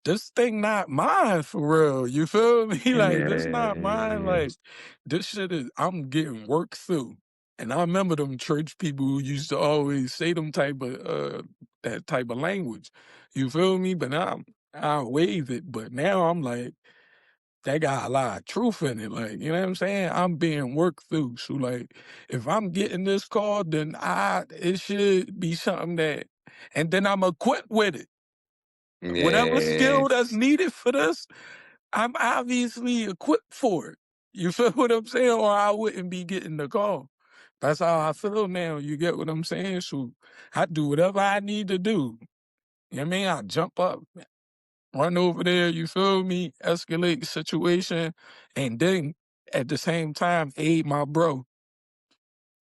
this thing not mine for real. You feel me? Like this not mine. Yeah. Like this shit is I'm getting worked through. And I remember them church people who used to always say them type of that type of language. You feel me? But now I wave it. But now I'm like, that got a lot of truth in it. Like, you know what I'm saying? I'm being worked through. So like if I'm getting this call, then it should be something that and then I'm equipped with it. Whatever Yeah. skill that's needed for this, I'm obviously equipped for it. You feel what I'm saying? Or I wouldn't be getting the call. That's how I feel now. You get what I'm saying? So I do whatever I need to do. You know what I mean? I jump up, run over there, you feel me? Escalate the situation, and then at the same time aid my bro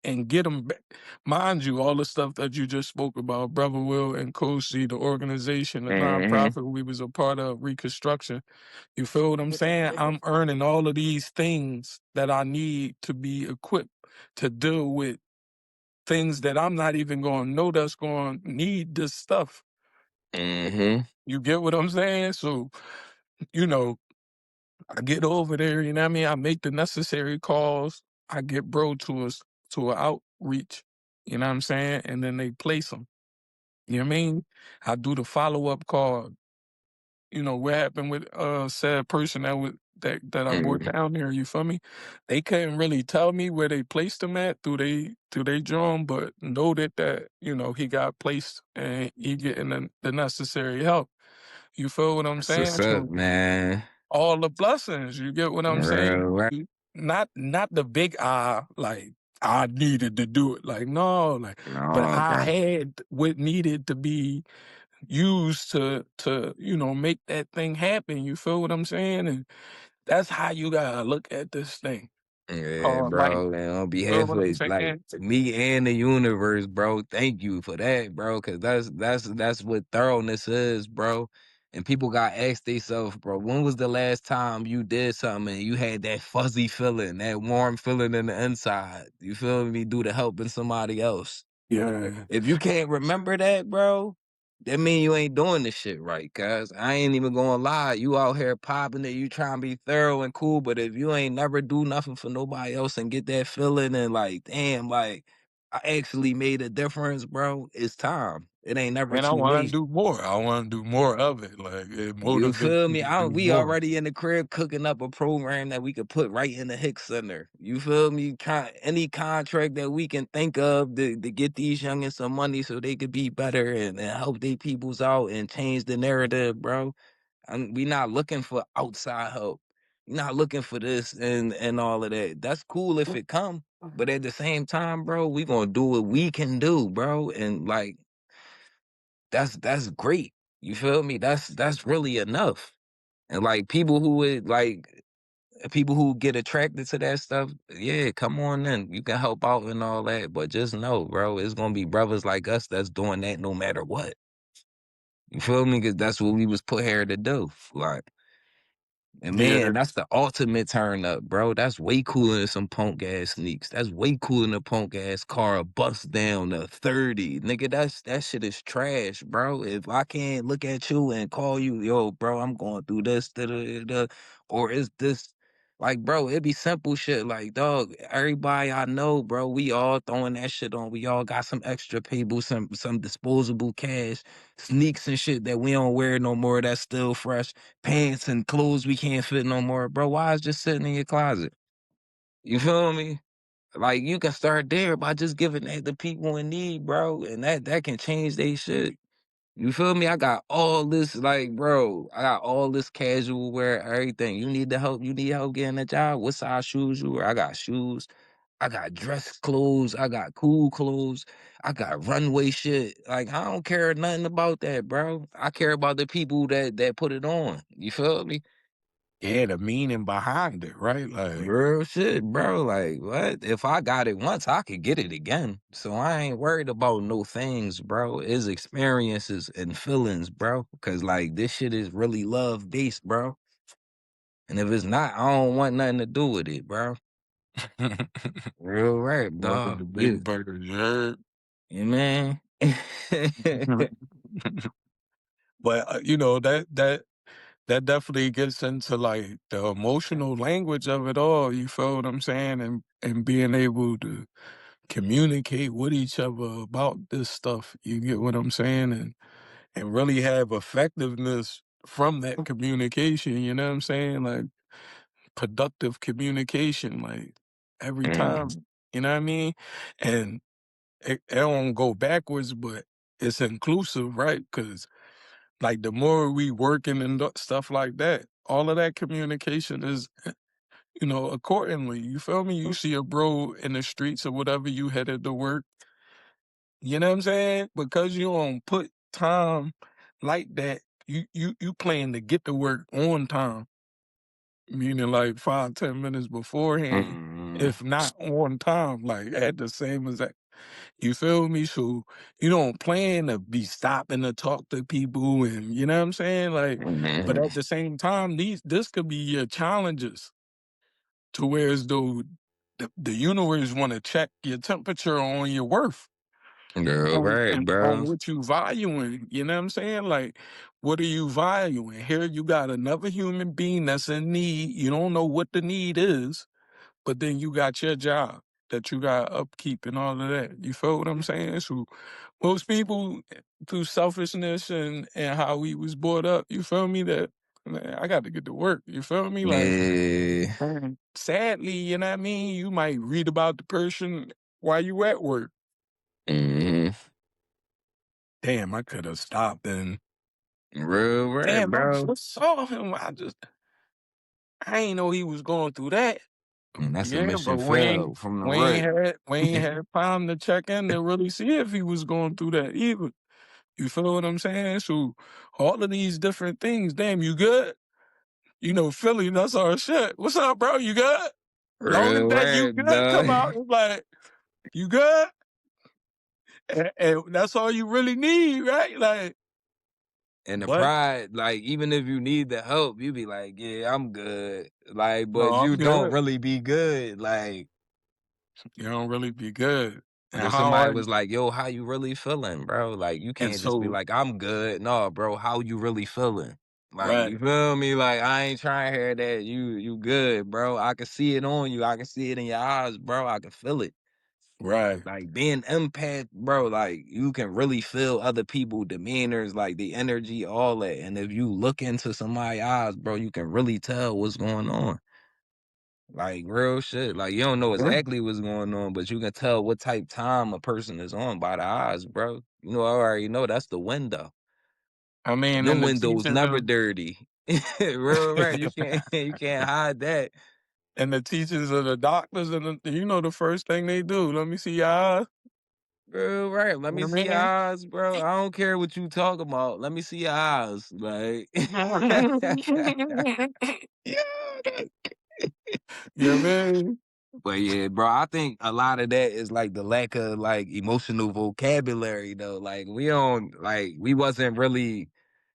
and get him back. Mind you, all the stuff that you just spoke about, Brother Will and Kosi, the organization, the Mhm. nonprofit we was a part of, Reconstruction. You feel what I'm saying? I'm earning all of these things that I need to be equipped to deal with things that I'm not even going to know that's going to need this stuff. Mhm. You get what I'm saying? So, you know, I get over there, you know what I mean? I make the necessary calls. I get bro to an outreach, you know what I'm saying? And then they place them. You know what I mean? I do the follow-up call. You know, what happened with said person that I brought Mhm. down there, you feel me? They couldn't really tell me where they placed him at through they drum, but noted that, you know, he got placed and he getting the necessary help. You feel what I'm That's what's saying? up, So man. all the blessings, you get what I'm saying? Real right. Not the big I, like, I needed to do it. Like, no, like, but No, I bro. had what needed to be used to, you know, make that thing happen. You feel what I'm saying? And that's how you gotta look at this thing. Yeah, Like, bro, and on you feel behalf what I'm of like saying? me and the universe, bro, thank you for that, bro, because that's what thoroughness is, bro. And people got asked themselves, bro, when was the last time you did something and you had that fuzzy feeling, that warm feeling in the inside? You feel me? Due to helping somebody else. Yeah. If you can't remember that, bro, that mean you ain't doing this shit right, cuz I ain't even gonna lie. You out here popping it, you trying to be thorough and cool, but if you ain't never do nothing for nobody else and get that feeling and like, damn, like I actually made a difference, bro, it's time. It ain't never And I too wanna late. do more. I wanna do more of it. Like, it You motivates feel me me? to do We more. already in the crib cooking up a program that we could put right in the Hick Center. You feel me? Any contract that we can think of to get these youngins some money so they could be better and help their peoples out and change the narrative, bro. We not looking for outside help. We not looking for this and all of that. That's cool if it come, but at the same time, bro, we gonna do what we can do, bro. And like that's great. You feel me? That's really enough. And like people who would like people who get attracted to that stuff, yeah, come on in. You can help out and all that. But just know, bro, it's gonna be brothers like us that's doing that no matter what. You feel me? Cause that's what we was put here to do. Like and Yeah. man, that's the ultimate turn up, bro. That's way cooler than some punk ass sneaks. That's way cooler than a punk ass car bust down to 30. Nigga, that shit is trash, bro. If I can't look at you and call you, yo, bro, I'm going through this, da, da, da, da, or is this like, bro, it be simple shit like, dog, everybody I know, bro, we all throwing that shit on. We all got some extra people, some disposable cash, sneaks and shit that we don't wear no more that's still fresh, pants and clothes we can't fit no more. Bro, why is just sitting in your closet? You feel me? Like you can start there by just giving that to people in need, bro. And that can change they shit. You feel me? I got all this, like, bro, I got all this casual wear, everything. You need the help, you need help getting a job. What size shoes you wear? I got shoes. I got dress clothes. I got cool clothes. I got runway shit. Like I don't care nothing about that, bro. I care about the people that put it on. You feel me? Yeah, the meaning behind it, right? Like, Real shit, bro. Like, what? If I got it once, I could get it again. So I ain't worried about no things, bro. It's experiences and feelings, bro. Cause like this shit is really love based, bro. And if it's not, I don't want nothing to do with it, bro. Real rap, welcome dog. to Big You, Burgers, you heard? you man. But, you know, that definitely gets into, like, the emotional language of it all, you feel what I'm saying? And being able to communicate with each other about this stuff, you get what I'm saying? And really have effectiveness from that communication, you know what I'm saying? Like, productive communication, like, every Mm, time, you know what I mean? And it don't go backwards, but it's inclusive, right? Because like, the more we working and stuff like that, all of that communication is, you know, accordingly, you feel me? You see a bro in the streets or whatever, you headed to work, you know what I'm saying? Because you don't put time like that, you plan to get to work on time, meaning like 5, 10 minutes beforehand, mm, if not on time, like at the same exact. You feel me? So you don't plan to be stopping to talk to people and you know what I'm saying? Like, but mm, at the same time, this could be your challenges to where as though the universe want to check your temperature on your worth. Girl, right, On bro. what you valuing. You know what I'm saying? Like, what are you valuing? Here you got another human being that's in need. You don't know what the need is, but then you got your job that you got upkeep and all of that. You feel what I'm saying? So most people through selfishness and how we was brought up, you feel me? That man, I got to get to work. You feel me? Like Yeah. sadly, you know what I mean? You might read about the person while you at work. Mhm. Damn, I could have stopped and Real right, damn, I bro. just saw him. I ain't know he was going through that. And that's a Yeah, but mission failed from the we ain't had time to check in to really see if he was going through that either. You feel what I'm saying? So all of these different things, damn, you good? You know, Philly, that's our shit. What's up, bro? You good? Long as Real that you right, good come dog. out, it's like, you good? And that's all you really need, right? Like, And the but pride, like, even if you need the help, you be like, yeah, I'm good. Like, no, but I'm you don't good. really be good. Like, You don't really be good. And if how somebody are was you? like, yo, how you really feeling, bro? Like, you And can't just be so, like, I'm good. No, bro, how you really feeling? Like, right, you feel me? Like, I ain't trying to hear that you good, bro. I can see it on you. I can see it in your eyes, bro. I can feel it. right. Like being empath, bro, like you can really feel other people demeanors, like the energy, all that. And if you look into somebody's eyes, bro, you can really tell what's going on. Like real shit. Like you don't know Yeah. exactly what's going on, but you can tell what type time a person is on by the eyes, bro. You know, I already know that's the window. I mean, in Them the windows teachings never of dirty. Real right. You can't you can't hide that. and the teachings of the doctors and you know the first thing they do. Let me see your eyes. Bro, right. Let You me know what see I your mean? eyes, bro. I don't care what you talk about. Let me see your eyes. Like Yeah. You know what I mean? But yeah, bro, I think a lot of that is like the lack of like emotional vocabulary though. Like we don't like we wasn't really,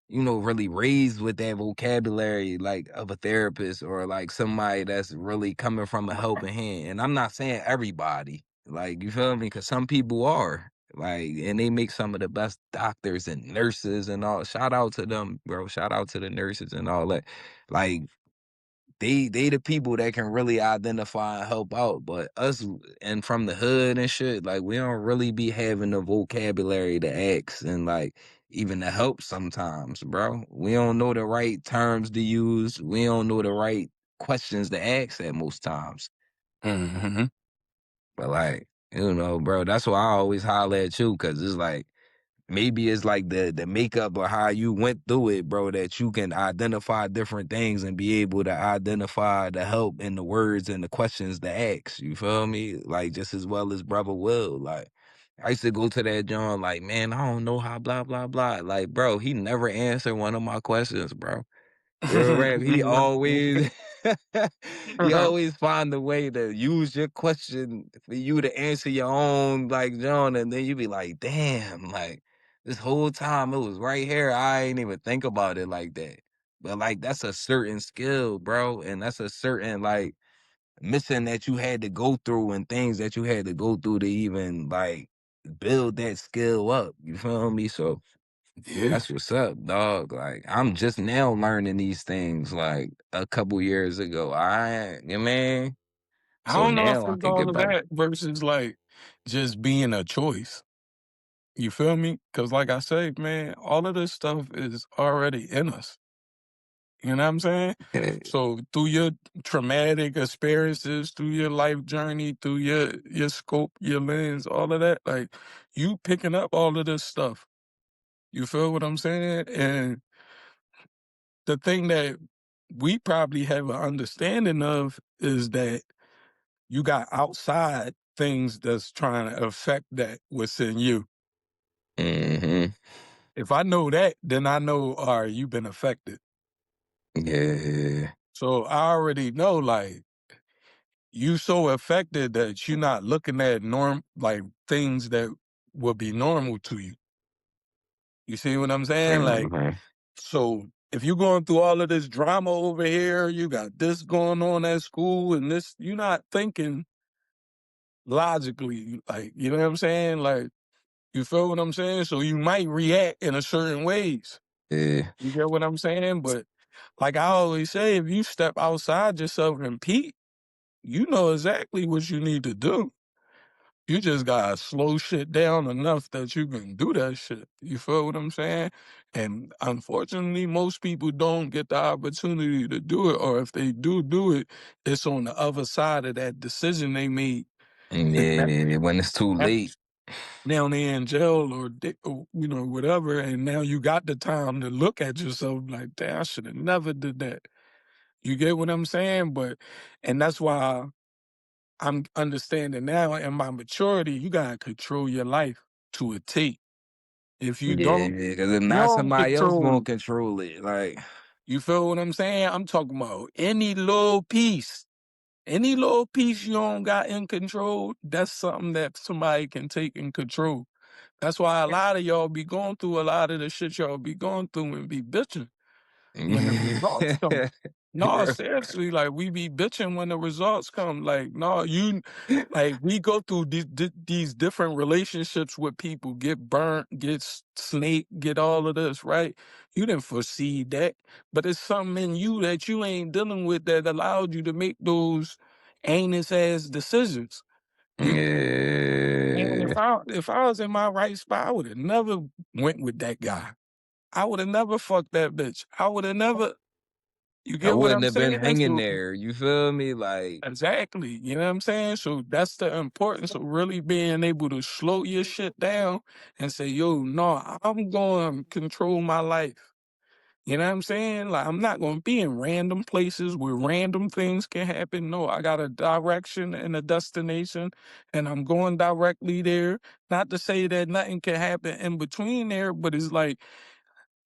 really raised with that vocabulary like of a therapist or like somebody that's really coming from a helping hand. And I'm not saying everybody, like you feel me? Cause some people are like, and they make some of the best doctors and nurses and all. Shout out to them, bro. Shout out to the nurses and all that. Like they the people that can really identify and help out. But us and from the hood and shit, like we don't really be having the vocabulary to ask and like even to help sometimes, bro. We don't know the right terms to use. We don't know the right questions to ask at most times. Mhm. But like, bro, that's why I always holler at you because it's like maybe it's like the makeup or how you went through it, bro, that you can identify different things and be able to identify the help in the words and the questions to ask. You feel me? Like just as well as brother Will. Like I used to go to that John like, man, I don't know how blah blah blah. Like, bro, he never answered one of my questions, bro. Real rap, he always he always find a way to use your question for you to answer your own like John, and then you be like, damn, like this whole time it was right here. I ain't even think about it like that. But like that's a certain skill, bro, and that's a certain like mission that you had to go through and things that you had to go through to even like build that skill up. You feel me? So Yeah. that's what's up, dog. Like I'm just now learning these things like a couple years ago. You mean? I So don't know if now I it's can all get of better. that versus like just being a choice. You feel me? Because like I say, man, all of this stuff is already in us. You know what I'm saying? Yeah. So through your traumatic experiences, through your life journey, through your scope, your lens, all of that, like you picking up all of this stuff. You feel what I'm saying? And the thing that we probably have an understanding of is that you got outside things that's trying to affect that what's in you. Hmm. If I know that, then I know, all right, you've been affected. Yeah. So I already know, like, you so affected that you're not looking at like things that would be normal to you. You see what I'm saying? Like, Mhm. so if you're going through all of this drama over here, you got this going on at school and this, you're not thinking logically, like, you know what I'm saying? Like, You feel what I'm saying? So you might react in a certain ways. Yeah. You get what I'm saying? But like I always say, if you step outside yourself and peep, you know exactly what you need to do. You just gotta slow shit down enough that you can do that shit. You feel what I'm saying? And unfortunately, most people don't get the opportunity to do it, or if they do it, it's on the other side of that decision they made. And Yeah, when it's too that, late. now they in jail or you know, whatever, and now you got the time to look at yourself like, damn, I should have never did that. You get what I'm saying? And that's why I'm understanding now in my maturity, you gotta control your life to a T. If you Yeah, don't, because if you not, don't somebody else control gonna it. control it. Like, You feel what I'm saying? I'm talking about any little piece you don't got in control, that's something that somebody can take in control. That's why a lot of y'all be going through a lot of the shit y'all be going through and be bitching when the results come. No, bro. seriously, like we be bitching when the results come. Like, no, like we go through these different relationships with people, get burnt, get snake, get all of this, right? You didn't foresee that, but it's something in you that you ain't dealing with that allowed you to make those heinous ass decisions. You and Yeah, if I was in my right spot, I would have never went with that guy. I would have never fucked that bitch. I would have never. You I get what wouldn't I'm have been saying? hanging So there. You feel me? Like, exactly, you know what I'm saying? So that's the importance of really being able to slow your shit down and say, yo, no, I'm going to control my life. You know what I'm saying? Like, I'm not going to be in random places where random things can happen. No, I got a direction and a destination, and I'm going directly there. Not to say that nothing can happen in between there, but it's like,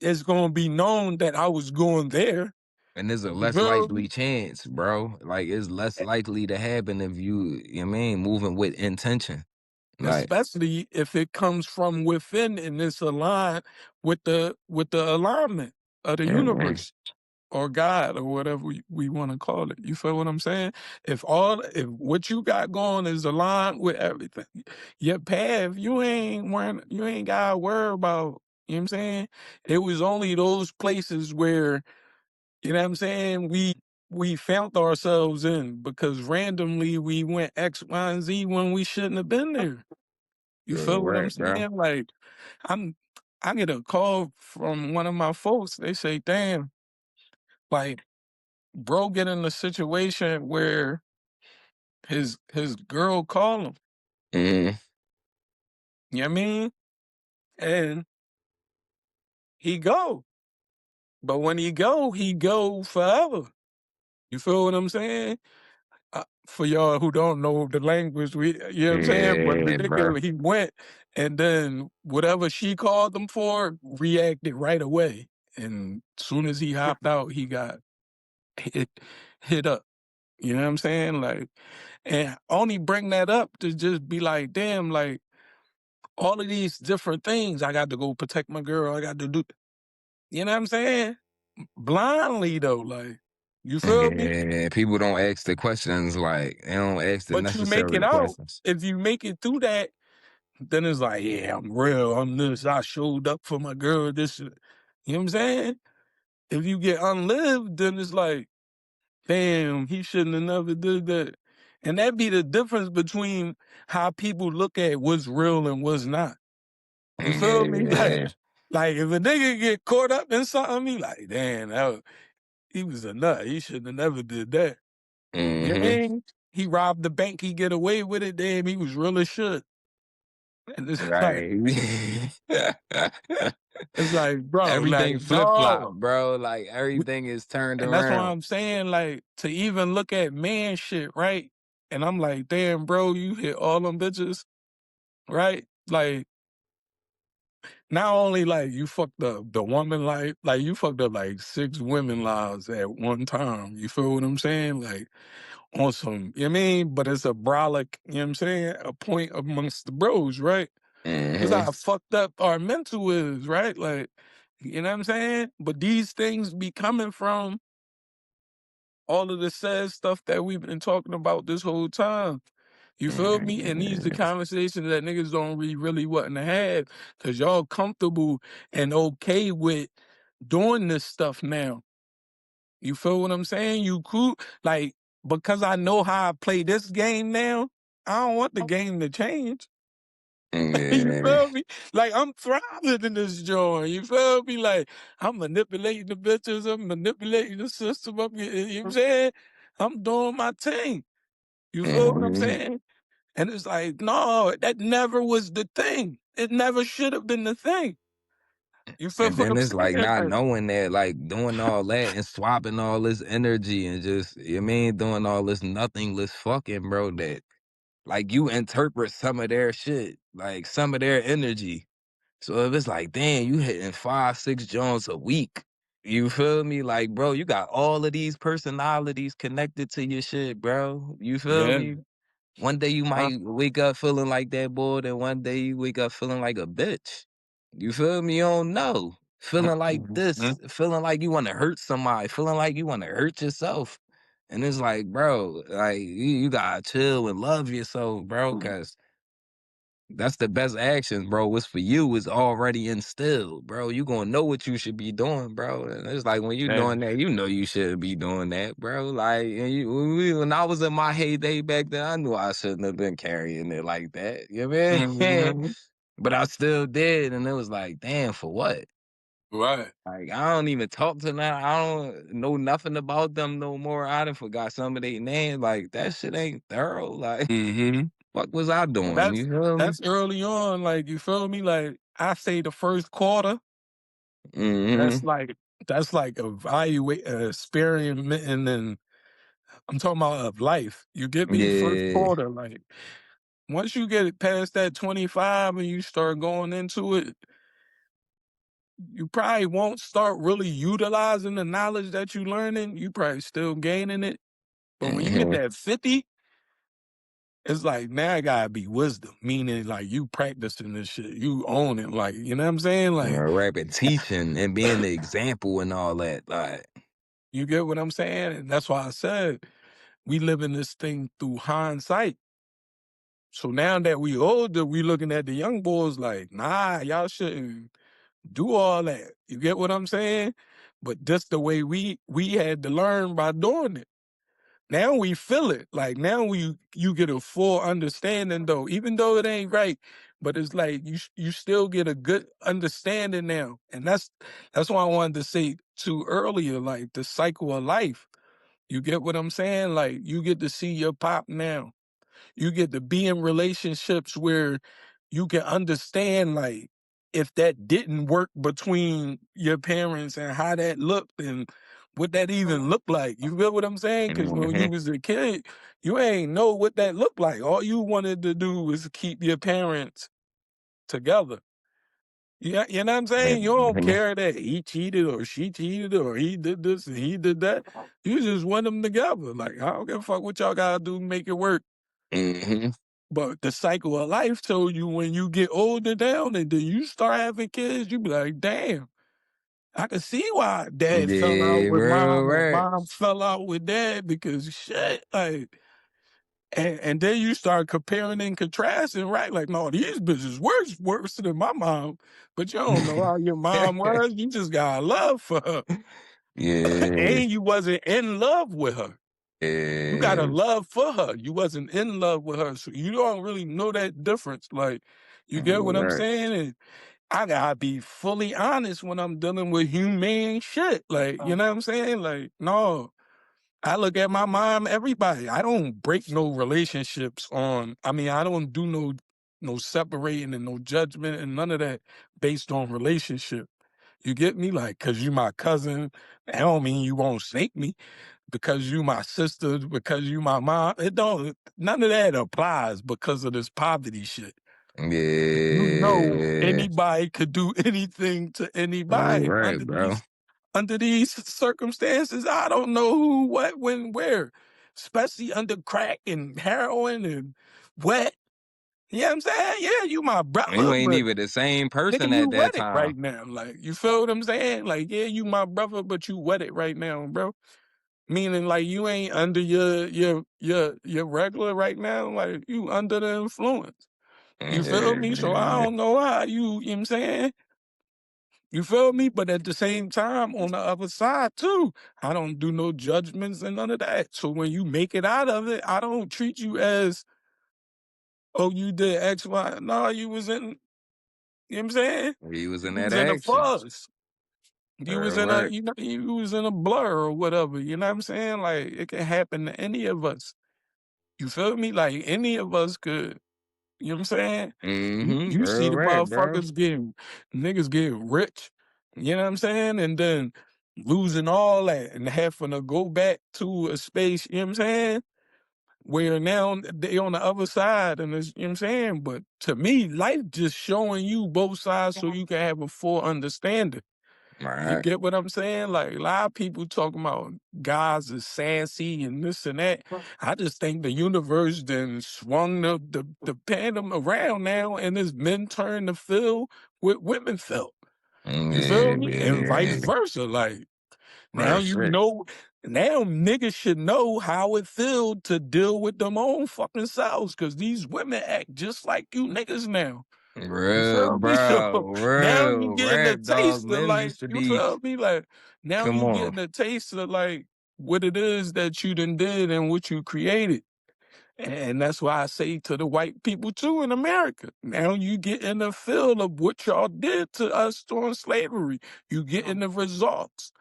it's going to be known that I was going there. and there's a You less feel me? likely chance, bro. Like, it's less likely to happen if you know what I mean, moving with intention. Like, Especially if it comes from within and it's aligned with the alignment of the mhm, universe or God or whatever we want to call it. You feel what I'm saying? If what you got going is aligned with everything, your path, you ain't gotta worry about, you know what I'm saying? It was only those places where, you know what I'm saying, we found ourselves in because randomly we went X, Y, and Z when we shouldn't have been there. You real feel what I'm rap, bro. saying? Like, I'm I get a call from one of my folks. They say, "Damn, like, bro, get in a situation where his girl call him. Mhm. You know what I mean? And he go, but when he go forever. You feel what I'm saying? For y'all who don't know the language, you know what I'm saying? But the Yeah, bro. nigga, he went, and then whatever she called him for, reacted right away. And soon as he hopped out, he got hit hit up. You know what I'm saying? Like, and I only bring that up to just be like, damn, like all of these different things. I got to go protect my girl. I got to do, you know what I'm saying? Blindly though, like, you feel me? Yeah, people don't ask the questions. Like, they don't ask the But you make it necessary out. questions. If you make it through that, then it's like, yeah, I'm real. I'm this. I showed up for my girl. This, you know what I'm saying? If you get unlived, then it's like, damn, he shouldn't have never did that. And that be the difference between how people look at what's real and what's not. You feel me? Yeah. Like if a nigga get caught up in something, he like, damn, he was a nut. He shouldn't have never did that. You know what I Mhm. mean? He robbed the bank, he get away with it, damn, he was real as shit. And Right. it's like, bro, Everything like, flip flop, no. bro. Like, everything is turned And that's why around. I'm saying, like, to even look at man shit, right? And I'm like, damn, bro, you hit all them bitches, right? Like, not only like you fucked up the woman life, like you fucked up like 6 women lives at one time. You feel what I'm saying? Like on some, you know what I mean? But it's a brolic, you know what I'm saying? A point amongst the bros, right? This Mhm. how fucked up our mental is, right? Like, you know what I'm saying? But these things be coming from all of the sad stuff that we've been talking about this whole time. You feel me? And these the Mhm. conversations that niggas don't really want to have because y'all comfortable and okay with doing this stuff now. You feel what I'm saying? You cool, like, because I know how I play this game now, I don't want the game to change. You Yeah. feel me? Like, I'm thriving in this joint. You feel me? Like, I'm manipulating the bitches, I'm manipulating the system. You know what I'm saying? I'm doing my thing. You feel what I'm Mhm. saying? And it's like, no, that never was the thing. It never should have been the thing. You feel And what then I'm it's like saying? not Like, knowing that, like doing all that and swapping all this energy and just, you mean, doing all this nothingless fucking, bro, that like you interpret some of their shit, like some of their energy. So if it's like, damn, you hitting 5, 6 joints a week, you feel me? Like, bro, you got all of these personalities connected to your shit, bro. You feel yeah. me? One day you Uh, might wake up feeling like that boy, then one day you wake up feeling like a bitch. You feel me? You don't know. Feeling like mhm. this, feeling like you want to hurt somebody, feeling like you want to hurt yourself. And it's like, bro, like you gotta chill and love yourself, bro, cause that's the best action, bro. What's for you is already instilled, bro. You gonna know what you should be doing, bro. And it's like when you Yeah. doing that, you know you shouldn't be doing that, bro. Like when I was in my heyday back then, I knew I shouldn't have been carrying it like that. You know what I mean? Mhm. But I still did, and it was like, damn, for what? Right. Like I don't even talk to them. I don't know nothing about them no more. I done forgot some of their names. Like that shit ain't thorough. Like Mhm. what was I But doing? that's You feel me? that's early on, like, you feel me? Like, I say the first quarter, that's Hmm. like that's like evaluate experimenting and I'm talking about of life. You get me? First Yeah. quarter, like, once you get it past that 25 and you start going into it, you probably won't start really utilizing the knowledge that you learning. You probably still gaining it. But when you hit Mhm. that 50, it's like now I gotta be wisdom, meaning like you practicing this shit, you own it, like you know what I'm saying? You know, Like rapping, teaching, and being the example and all that. Like, you get what I'm saying? And that's why I said we live in this thing through hindsight. So now that we older, we looking at the young boys like, nah, y'all shouldn't do all that. You get what I'm saying? But just the way we had to learn by doing it. Now we feel it. Like now you get a full understanding though, even though it ain't right. But it's like you still get a good understanding now. And that's why I wanted to say too earlier, like the cycle of life. You get what I'm saying? Like you get to see your pop now. You get to be in relationships where you can understand like if that didn't work between your parents and how that looked and what that even looked like. You feel what I'm saying? Because when you mhm. was a kid, you ain't know what that looked like. All you wanted to do was keep your parents together. Yeah, you know what I'm saying? You don't Mhm. care that he cheated or she cheated or he did this and he did that. You just want them together. Like, I don't give a fuck what y'all gotta do to make it work. Mhm. But the cycle of life told you when you get older down and then you start having kids, you be like, damn, I can see why dad fell out Yeah, with bro, mom or right. mom fell out with dad because shit, like, and then you start comparing and contrasting, right? Like, no, these bitches worse than my mom, but you don't know how your mom was. You just got love for her. Yeah, And you wasn't in love with her. You got a yeah. love for her. You wasn't in love with her. So you don't really know that difference. Like, you get what I'm Right. saying? And I gotta be fully honest when I'm dealing with humane shit. Like, you know what I'm saying? Like, no. I look at my mom, everybody. I don't break no relationships on I mean, I don't do no separating and no judgment and none of that based on relationship. You get me? Like, cause you my cousin, that don't mean you won't snake me because you my sister, because you my mom. It don't none of that applies because of this poverty shit. You know Yeah. anybody could do anything to anybody Right, bro. under these circumstances. I don't know who, what, when, where. Especially under crack and heroin and wet. You know what I'm saying? Yeah, you my You brother, ain't but even the same nigga, person you at that wet it time. right now. Like, you feel what I'm saying? Like, yeah, you my brother, but you wet it right now, bro. Meaning like you ain't under your regular right now, like you under the influence. You feel me? So I Yeah. don't know how you know what I'm saying? You feel me? But at the same time, on the other side too, I don't do no judgments and none of that. So when you make it out of it, I don't treat you as, oh, you did X, Y. No, you was in, you know what I'm saying? He was in You that was in a action. fuzz. You was in a, Right. you know, you was in a blur or whatever. You know what I'm saying? Like it can happen to any of us. You feel me? Like any of us could. You know what I'm saying? You see Real the rap, bro. motherfuckers getting niggas getting rich, you know what I'm saying? And then losing all that and having to go back to a space, you know what I'm saying? Where now they on the other side and it's, you know what I'm saying? But to me, life just showing you both sides so you can have a full understanding. You Right. get what I'm saying? Like a lot of people talking about guys is sassy and this and that. I just think the universe then swung the pendulum around now and it's men turn to feel what women felt. You feel me? And vice Yeah. versa. Like now Real you shit. know now niggas should know how it feel to deal with them own fucking selves because these women act just like you niggas now. You Real, feel me? So bro. now you Real getting a rap, dog. taste of Men like, used to you be. feel me? Like now Come you on. getting a taste of like what it is that you done did and what you created. And that's why I say to the white people too in America, now you get in the feel of what y'all did to us during slavery. You getting the results.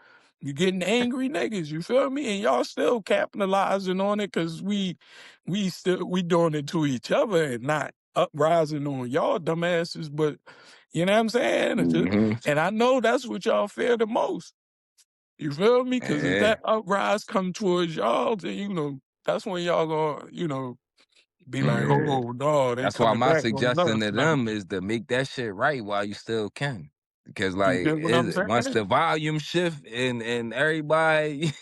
You getting angry niggas, you feel me? And y'all still capitalizing on it because we doing it to each other and not uprising on y'all dumbasses. But you know what I'm saying? Hmm. And I know that's what y'all fear the most. You feel me? Because if Yeah. that uprise come towards y'all, then that's when y'all gonna, be like, Yeah. oh no, they That's why coming my back on suggestion us. to Like, them is to make that shit right while you still can. Because you like get what I'm once saying? the volume shift and everybody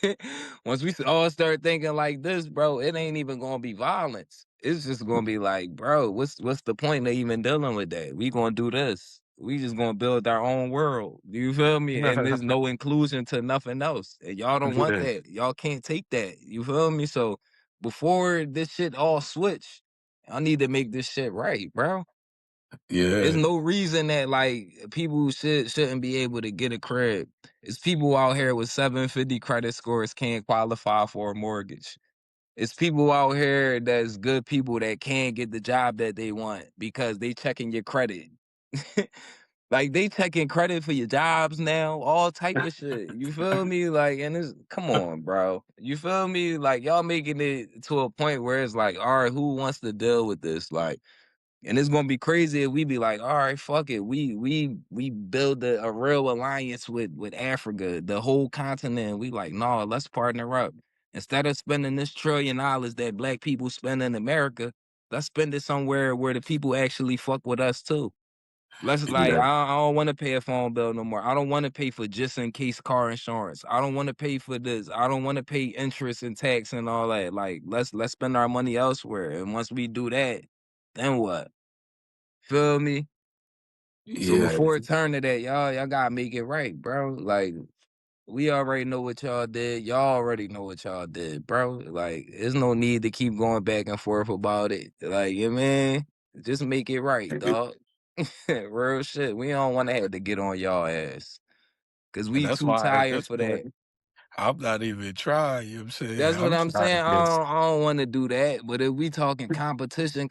once we all start thinking like this, bro, it ain't even gonna be violence. It's just gonna be like, bro, what's the point of even dealing with that? We gonna do this. We just gonna build our own world. You feel me? And there's no inclusion to nothing else. And y'all don't want Yeah. that. Y'all can't take that. You feel me? So before this shit all switch, I need to make this shit right, bro. There's Yeah. no reason that like people shouldn't be able to get a crib. It's people out here with 750 credit scores can't qualify for a mortgage. It's people out here that's good people that can't get the job that they want because they checking your credit. Like they checking credit for your jobs now, all type of shit. You feel me? Like, and it's come on, bro. You feel me? Like y'all making it to a point where it's like, all right, who wants to deal with this? Like, and it's gonna be crazy if we be like, all right, fuck it. We build a real alliance with Africa, the whole continent. We like, no, let's partner up. Instead of spending this $1 trillion that black people spend in America, let's spend it somewhere where the people actually fuck with us too. Let's like, Yeah. I don't want to pay a phone bill no more. I don't want to pay for just in case car insurance. I don't want to pay for this. I don't want to pay interest and tax and all that. Like, let's spend our money elsewhere. And once we do that, then what? Feel me? So Yeah. before it turn to that, y'all gotta make it right, bro. Like we already know what y'all did. Y'all already know what y'all did, bro. Like there's no need to keep going back and forth about it. Like, yeah, man, just make it right, dog. Real shit. We don't want to have to get on y'all ass because And we that's too why at tired this for point, that. I'm not even trying, you know what I'm saying? That's what I'm I'm trying saying. to get I don't want to do that. But if we talking competition,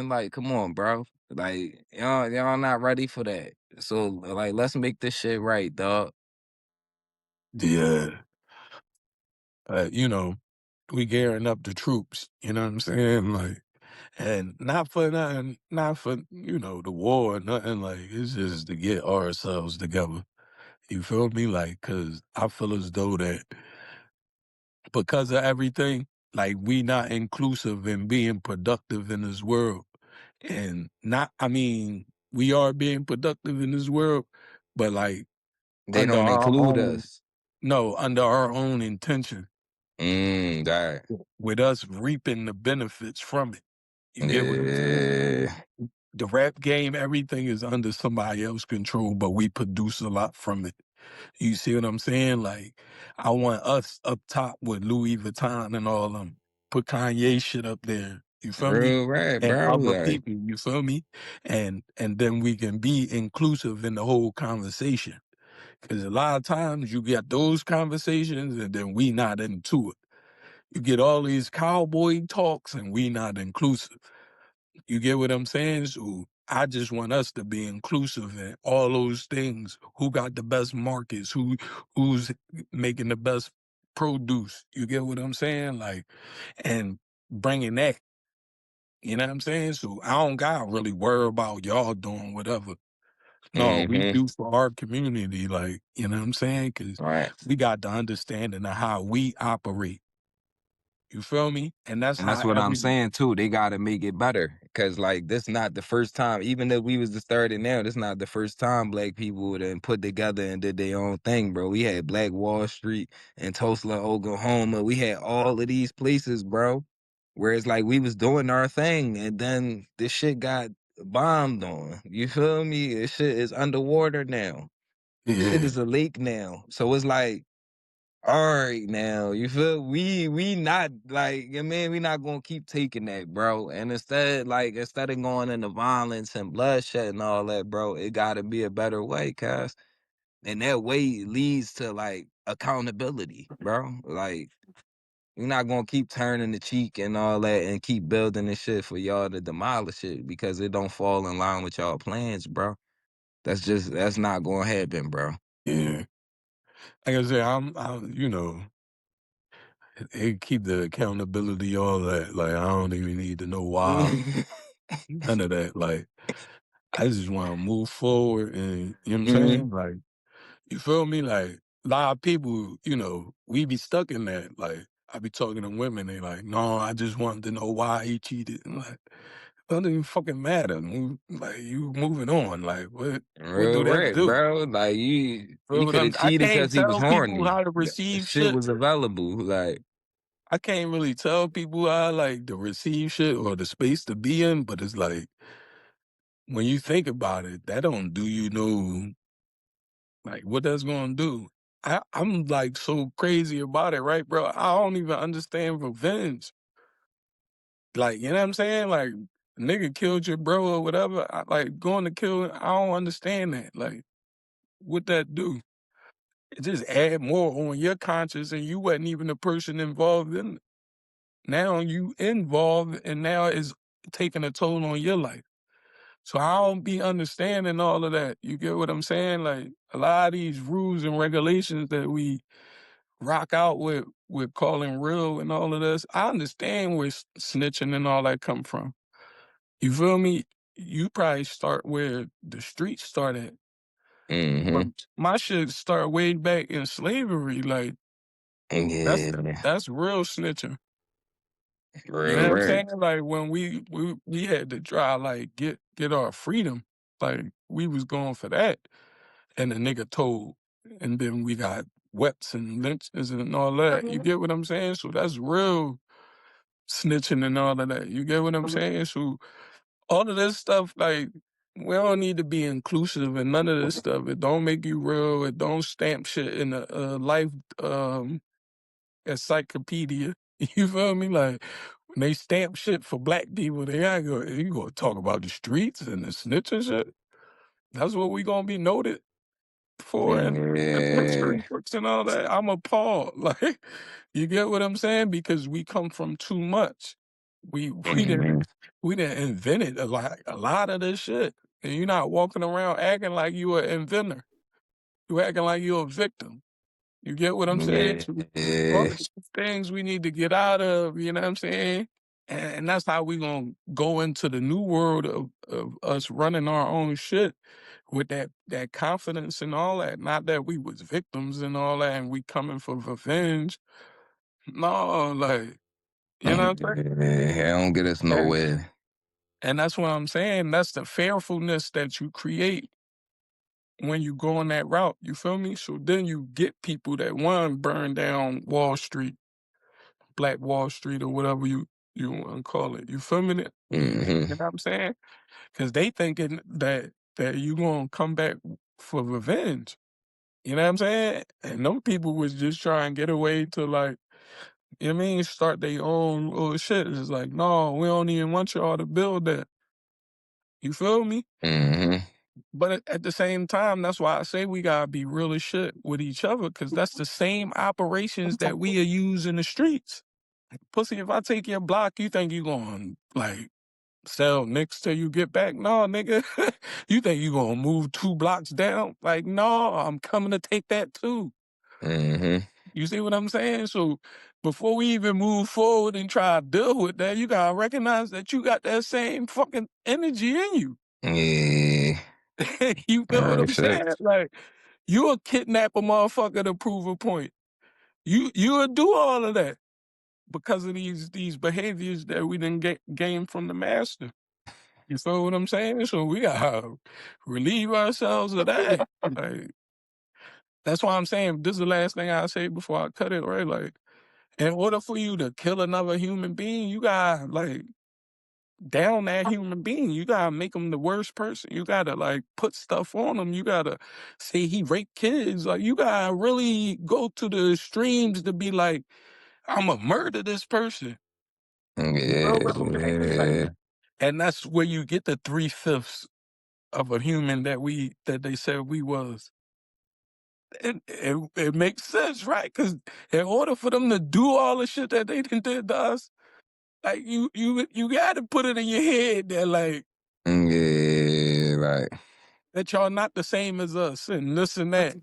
like, come on, bro. Like, y'all not ready for that. So, like, let's make this shit right, dog. yeah. You know, we gearing up the troops, you know what I'm saying? Like, and not for nothing, not for, the war or nothing, like, it's just to get ourselves together. You feel me? Like, cause I feel as though that because of everything, like we not inclusive and being productive in this world. And not, I mean, we are being productive in this world, but like They under don't our include own, us. no, under our own intention, That. with us reaping the benefits from it. You get what I'm saying? Yeah. The rap game, everything is under somebody else's control, but we produce a lot from it. You see what I'm saying? Like, I want us up top with Louis Vuitton and all them. Put Kanye shit up there. You feel me? Real rap, And bro. other Like, people, you feel me? And then we can be inclusive in the whole conversation. Because a lot of times you get those conversations and then we not into it. You get all these cowboy talks and we not inclusive. You get what I'm saying? So I just want us to be inclusive in all those things. Who got the best markets? Who's making the best produce? You get what I'm saying? Like, and bringing that. You know what I'm saying? So I don't gotta really worry about y'all doing whatever. No, we mm-hmm. do for our community. Like, you know what I'm saying? Because Right. we got the understanding of how we operate. You feel me? And that's And that's how what I'm every saying too. They gotta make it better. Cause like this not the first time, even though we was the started now, this not the first time black people then put together and did their own thing, bro. We had Black Wall Street and Tulsa, Oklahoma. We had all of these places, bro. Where it's like we was doing our thing and then this shit got bombed on. You feel me? This shit is underwater now. Shit yeah, is a lake now. So it's like all right now, you feel we not like I mean we not gonna keep taking that, bro. And instead of going into violence and bloodshed and all that, bro, it gotta be a better way, cuz. And that way leads to like accountability, bro. Like we're not gonna keep turning the cheek and all that and keep building this shit for y'all to demolish it because it don't fall in line with y'all plans, bro. That's not gonna happen, bro. yeah. Like I said, they keep the accountability, all that. Like, I don't even need to know why. None of that. Like, I just want to move forward and, you know what I'm Mhm. saying? Like, you feel me? Like, a lot of people, we be stuck in that. Like, I be talking to women, they like, no, I just wanted to know why he cheated. I'm like, it doesn't even fucking matter. Like, you moving on. Like, what do Real that rap, do? bro. Like Feel he what could have I cheated can't because he was tell people horny. how to The receive shit shit. was available. Like, I can't really tell people how like to receive shit or the space to be in, but it's like when you think about it, that don't do you no like what that's gonna do. I'm like so crazy about it, right, bro? I don't even understand revenge. Like, you know what I'm saying? Like, nigga killed your bro or whatever. Like going to kill. I don't understand that. Like, what that do? It just add more on your conscience, and you wasn't even the person involved in it. Now you involved, and now it's taking a toll on your life. So I don't be understanding all of that. You get what I'm saying? Like a lot of these rules and regulations that we rock out with calling real and all of this. I understand where snitching and all that come from. You feel me? You probably start where the streets started. But mm-hmm. my shit start way back in slavery. Like that's Yeah. that's real snitching. You Real know what I'm rap. saying? Like when we had to try like get our freedom. Like we was going for that. And the nigga told. And then we got wets and lynchings and all that. You get what I'm saying? So that's real snitching and all of that. You get what I'm saying? So all of this stuff, like, we don't need to be inclusive and none of this stuff. It don't make you real. It don't stamp shit in a life encyclopedia. You feel me? Like when they stamp shit for black people, they gotta go. You gonna talk about the streets and the snitching shit? That's what we gonna be noted for and the history Yeah. books and all that. I'm appalled. Like, you get what I'm saying? Because we come from too much. We we Mhm. didn't we didn't invented a lot of this shit. And you're not walking around acting like you an inventor. You acting like you're a victim. You get what I'm saying? So, all Yeah. the things we need to get out of, you know what I'm saying? And that's how we gonna go into the new world of us running our own shit with that confidence and all that. Not that we was victims and all that and we coming for revenge. No, like, you know what I'm Yeah. Don't get us saying? nowhere. And that's what I'm saying. That's the fearfulness that you create when you go on that route. You feel me? So then you get people that one burn down Wall Street, Black Wall Street, or whatever you want to call it. You feel me? Hmm. You know what I'm saying? Because they thinking that you gonna come back for revenge. You know what I'm saying? And them people was just trying to get away to like, you know what I mean, start their own little shit. It's like, no, we don't even want y'all to build that. You feel me? Mhm. But at the same time, that's why I say we gotta be real as shit with each other, because that's the same operations that we are use in the streets. Pussy, if I take your block, you think you gonna like sell nicks till you get back? No, nigga. You think you gonna move 2 blocks down? Like, no, I'm coming to take that too. Mhm. You see what I'm saying? So before we even move forward and try to deal with that, you gotta recognize that you got that same fucking energy in you. Yeah. You feel what Real I'm shit. saying? Like, you'll kidnap a motherfucker to prove a point. You'll do all of that because of these behaviors that we didn't get gain from the master. You feel what I'm saying? So we gotta relieve ourselves of that. Like, that's why I'm saying this is the last thing I say before I cut it, right? Like, in order for you to kill another human being, you gotta like down that human being. You gotta make him the worst person. You gotta like put stuff on him. You gotta say he raped kids. Like, you gotta really go to the extremes to be like, I'ma murder this person. You know Yeah, what I'm saying? Like, yeah. and that's where you get the 3/5 of a human that they said we was. And it makes sense, right? Because in order for them to do all the shit that they done did to us, like you got to put it in your head that like Yeah, like, that y'all not the same as us and this and that.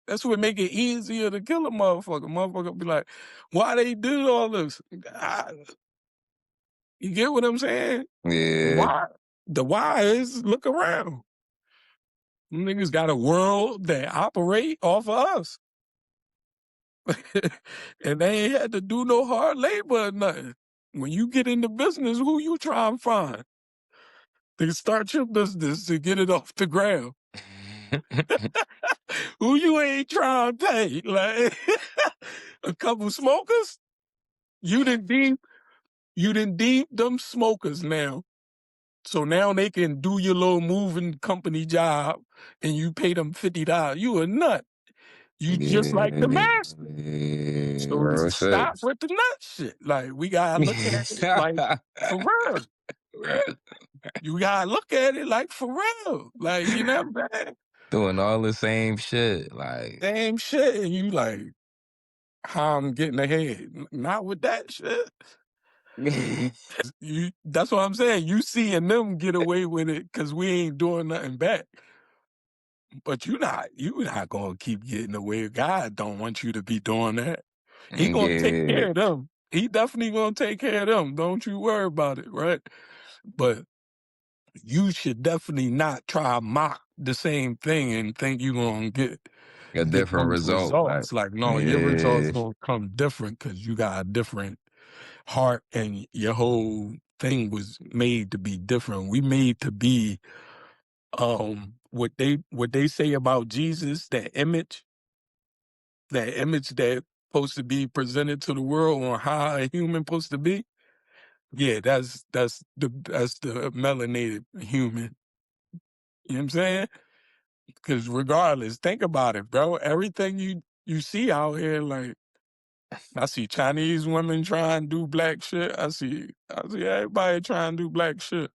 That's what make it easier to kill a motherfucker. Motherfucker be like, why they do all this? Ah, you get what I'm saying? yeah. Why? The why is look around. Them niggas got a world that operate off of us. And they ain't had to do no hard labor or nothing. When you get into business, who you try and find? They start your business to get it off the ground. Who you ain't trying to pay? Like a couple smokers? You didn't deep them smokers now. So now they can do your little moving company job and you pay them $50. You a nut. You just like the Yeah, master. yeah, So real shit. stop with the nut shit. Like, we gotta look at it like for real. You gotta look at it like for real. Like, you know what I'm saying? Doing all the same shit, like, Same shit. And you like, how I'm getting ahead. Not with that shit. That's what I'm saying. You seeing them get away with it because we ain't doing nothing back. But you not gonna keep getting away. God don't want you to be doing that. He gonna take yeah, care of them. He definitely gonna take care of them. Don't you worry about it, right? But you should definitely not try to mock the same thing and think you're gonna get a different those result, like, results. Like, no, your results yeah, gonna come different because you got a different heart and your whole thing was made to be different. We made to be what they say about Jesus, that image that's supposed to be presented to the world on how a human supposed to be. Yeah, that's the melanated human. You know what I'm saying? Because regardless, think about it, bro. Everything you see out here, like I see Chinese women trying to do black shit. I see everybody trying to do black shit,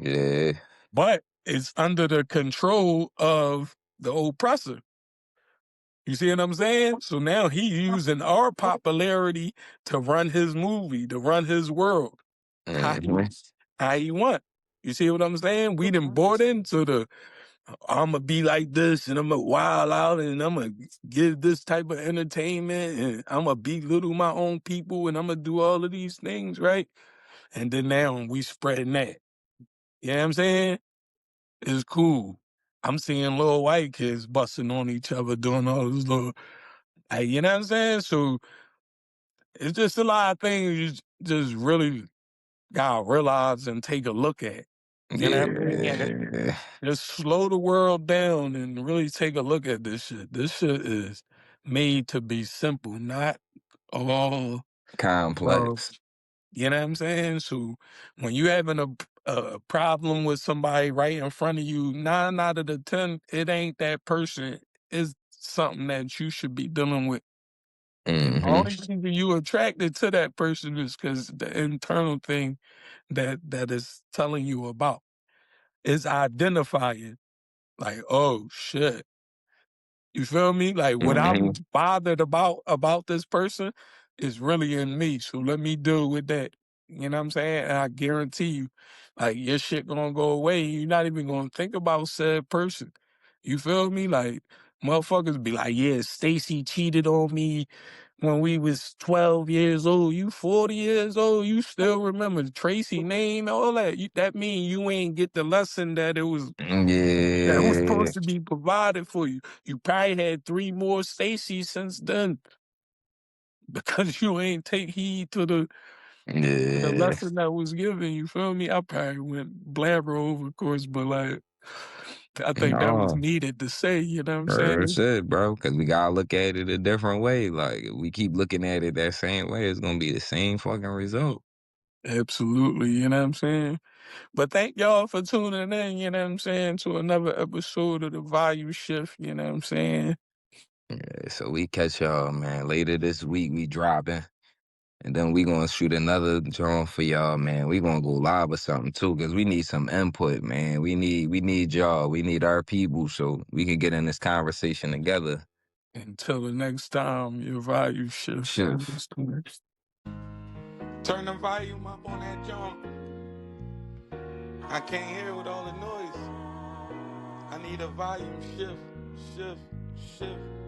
yeah, but it's under the control of the oppressor. You see what I'm saying? So now he using our popularity to run his movie, to run his world. How he mhm, how he want. You see what I'm saying? We done bought into the I'ma be like this and I'ma wild out and I'ma give this type of entertainment and I'ma belittle my own people and I'ma do all of these things, right? And then now we spreading that. You know what I'm saying? It's cool. I'm seeing little white kids busting on each other, doing all this little, you know what I'm saying? So it's just a lot of things you just really gotta realize and take a look at. You know what I mean? Yeah. yeah, Just slow the world down and really take a look at this shit. This shit is made to be simple, not all complex. you know what I'm saying? So when you having a problem with somebody right in front of you, 9 out of the 10, it ain't that person. It's something that you should be dealing with. And the Mhm. only reason you attracted to that person is because the internal thing that is telling you about is identifying like, oh shit. You feel me? Like what I'm Mhm. bothered about this person is really in me. So let me deal with that. You know what I'm saying? And I guarantee you, like your shit gonna go away. You're not even gonna think about said person. You feel me? Like motherfuckers be like, yeah, Stacy cheated on me when we was 12 years old. You 40 years old. You still remember Tracy name, all that. That mean you ain't get the lesson that was Yeah. supposed to be provided for you. You probably had 3 more Stacys since then because you ain't take heed to the Yeah. lesson that was given. You feel me? I probably went blabber over, of course, but like I think that was No. needed to say. You know what I'm That's saying? it, bro. Because we gotta look at it a different way. Like, if we keep looking at it that same way, it's gonna be the same fucking result. Absolutely. You know what I'm saying? But thank y'all for tuning in. You know what I'm saying? To another episode of the Value Shift. You know what I'm saying? Yeah, so we catch y'all, man. Later this week, we dropping. And then we gonna shoot another joint for y'all, man. We gonna go live or something too, cause we need some input, man. We need y'all. We need our people so we can get in this conversation together. Until the next time, your value shift. Shift. Turn the volume up on that jump. I can't hear with all the noise. I need a volume shift, shift, shift.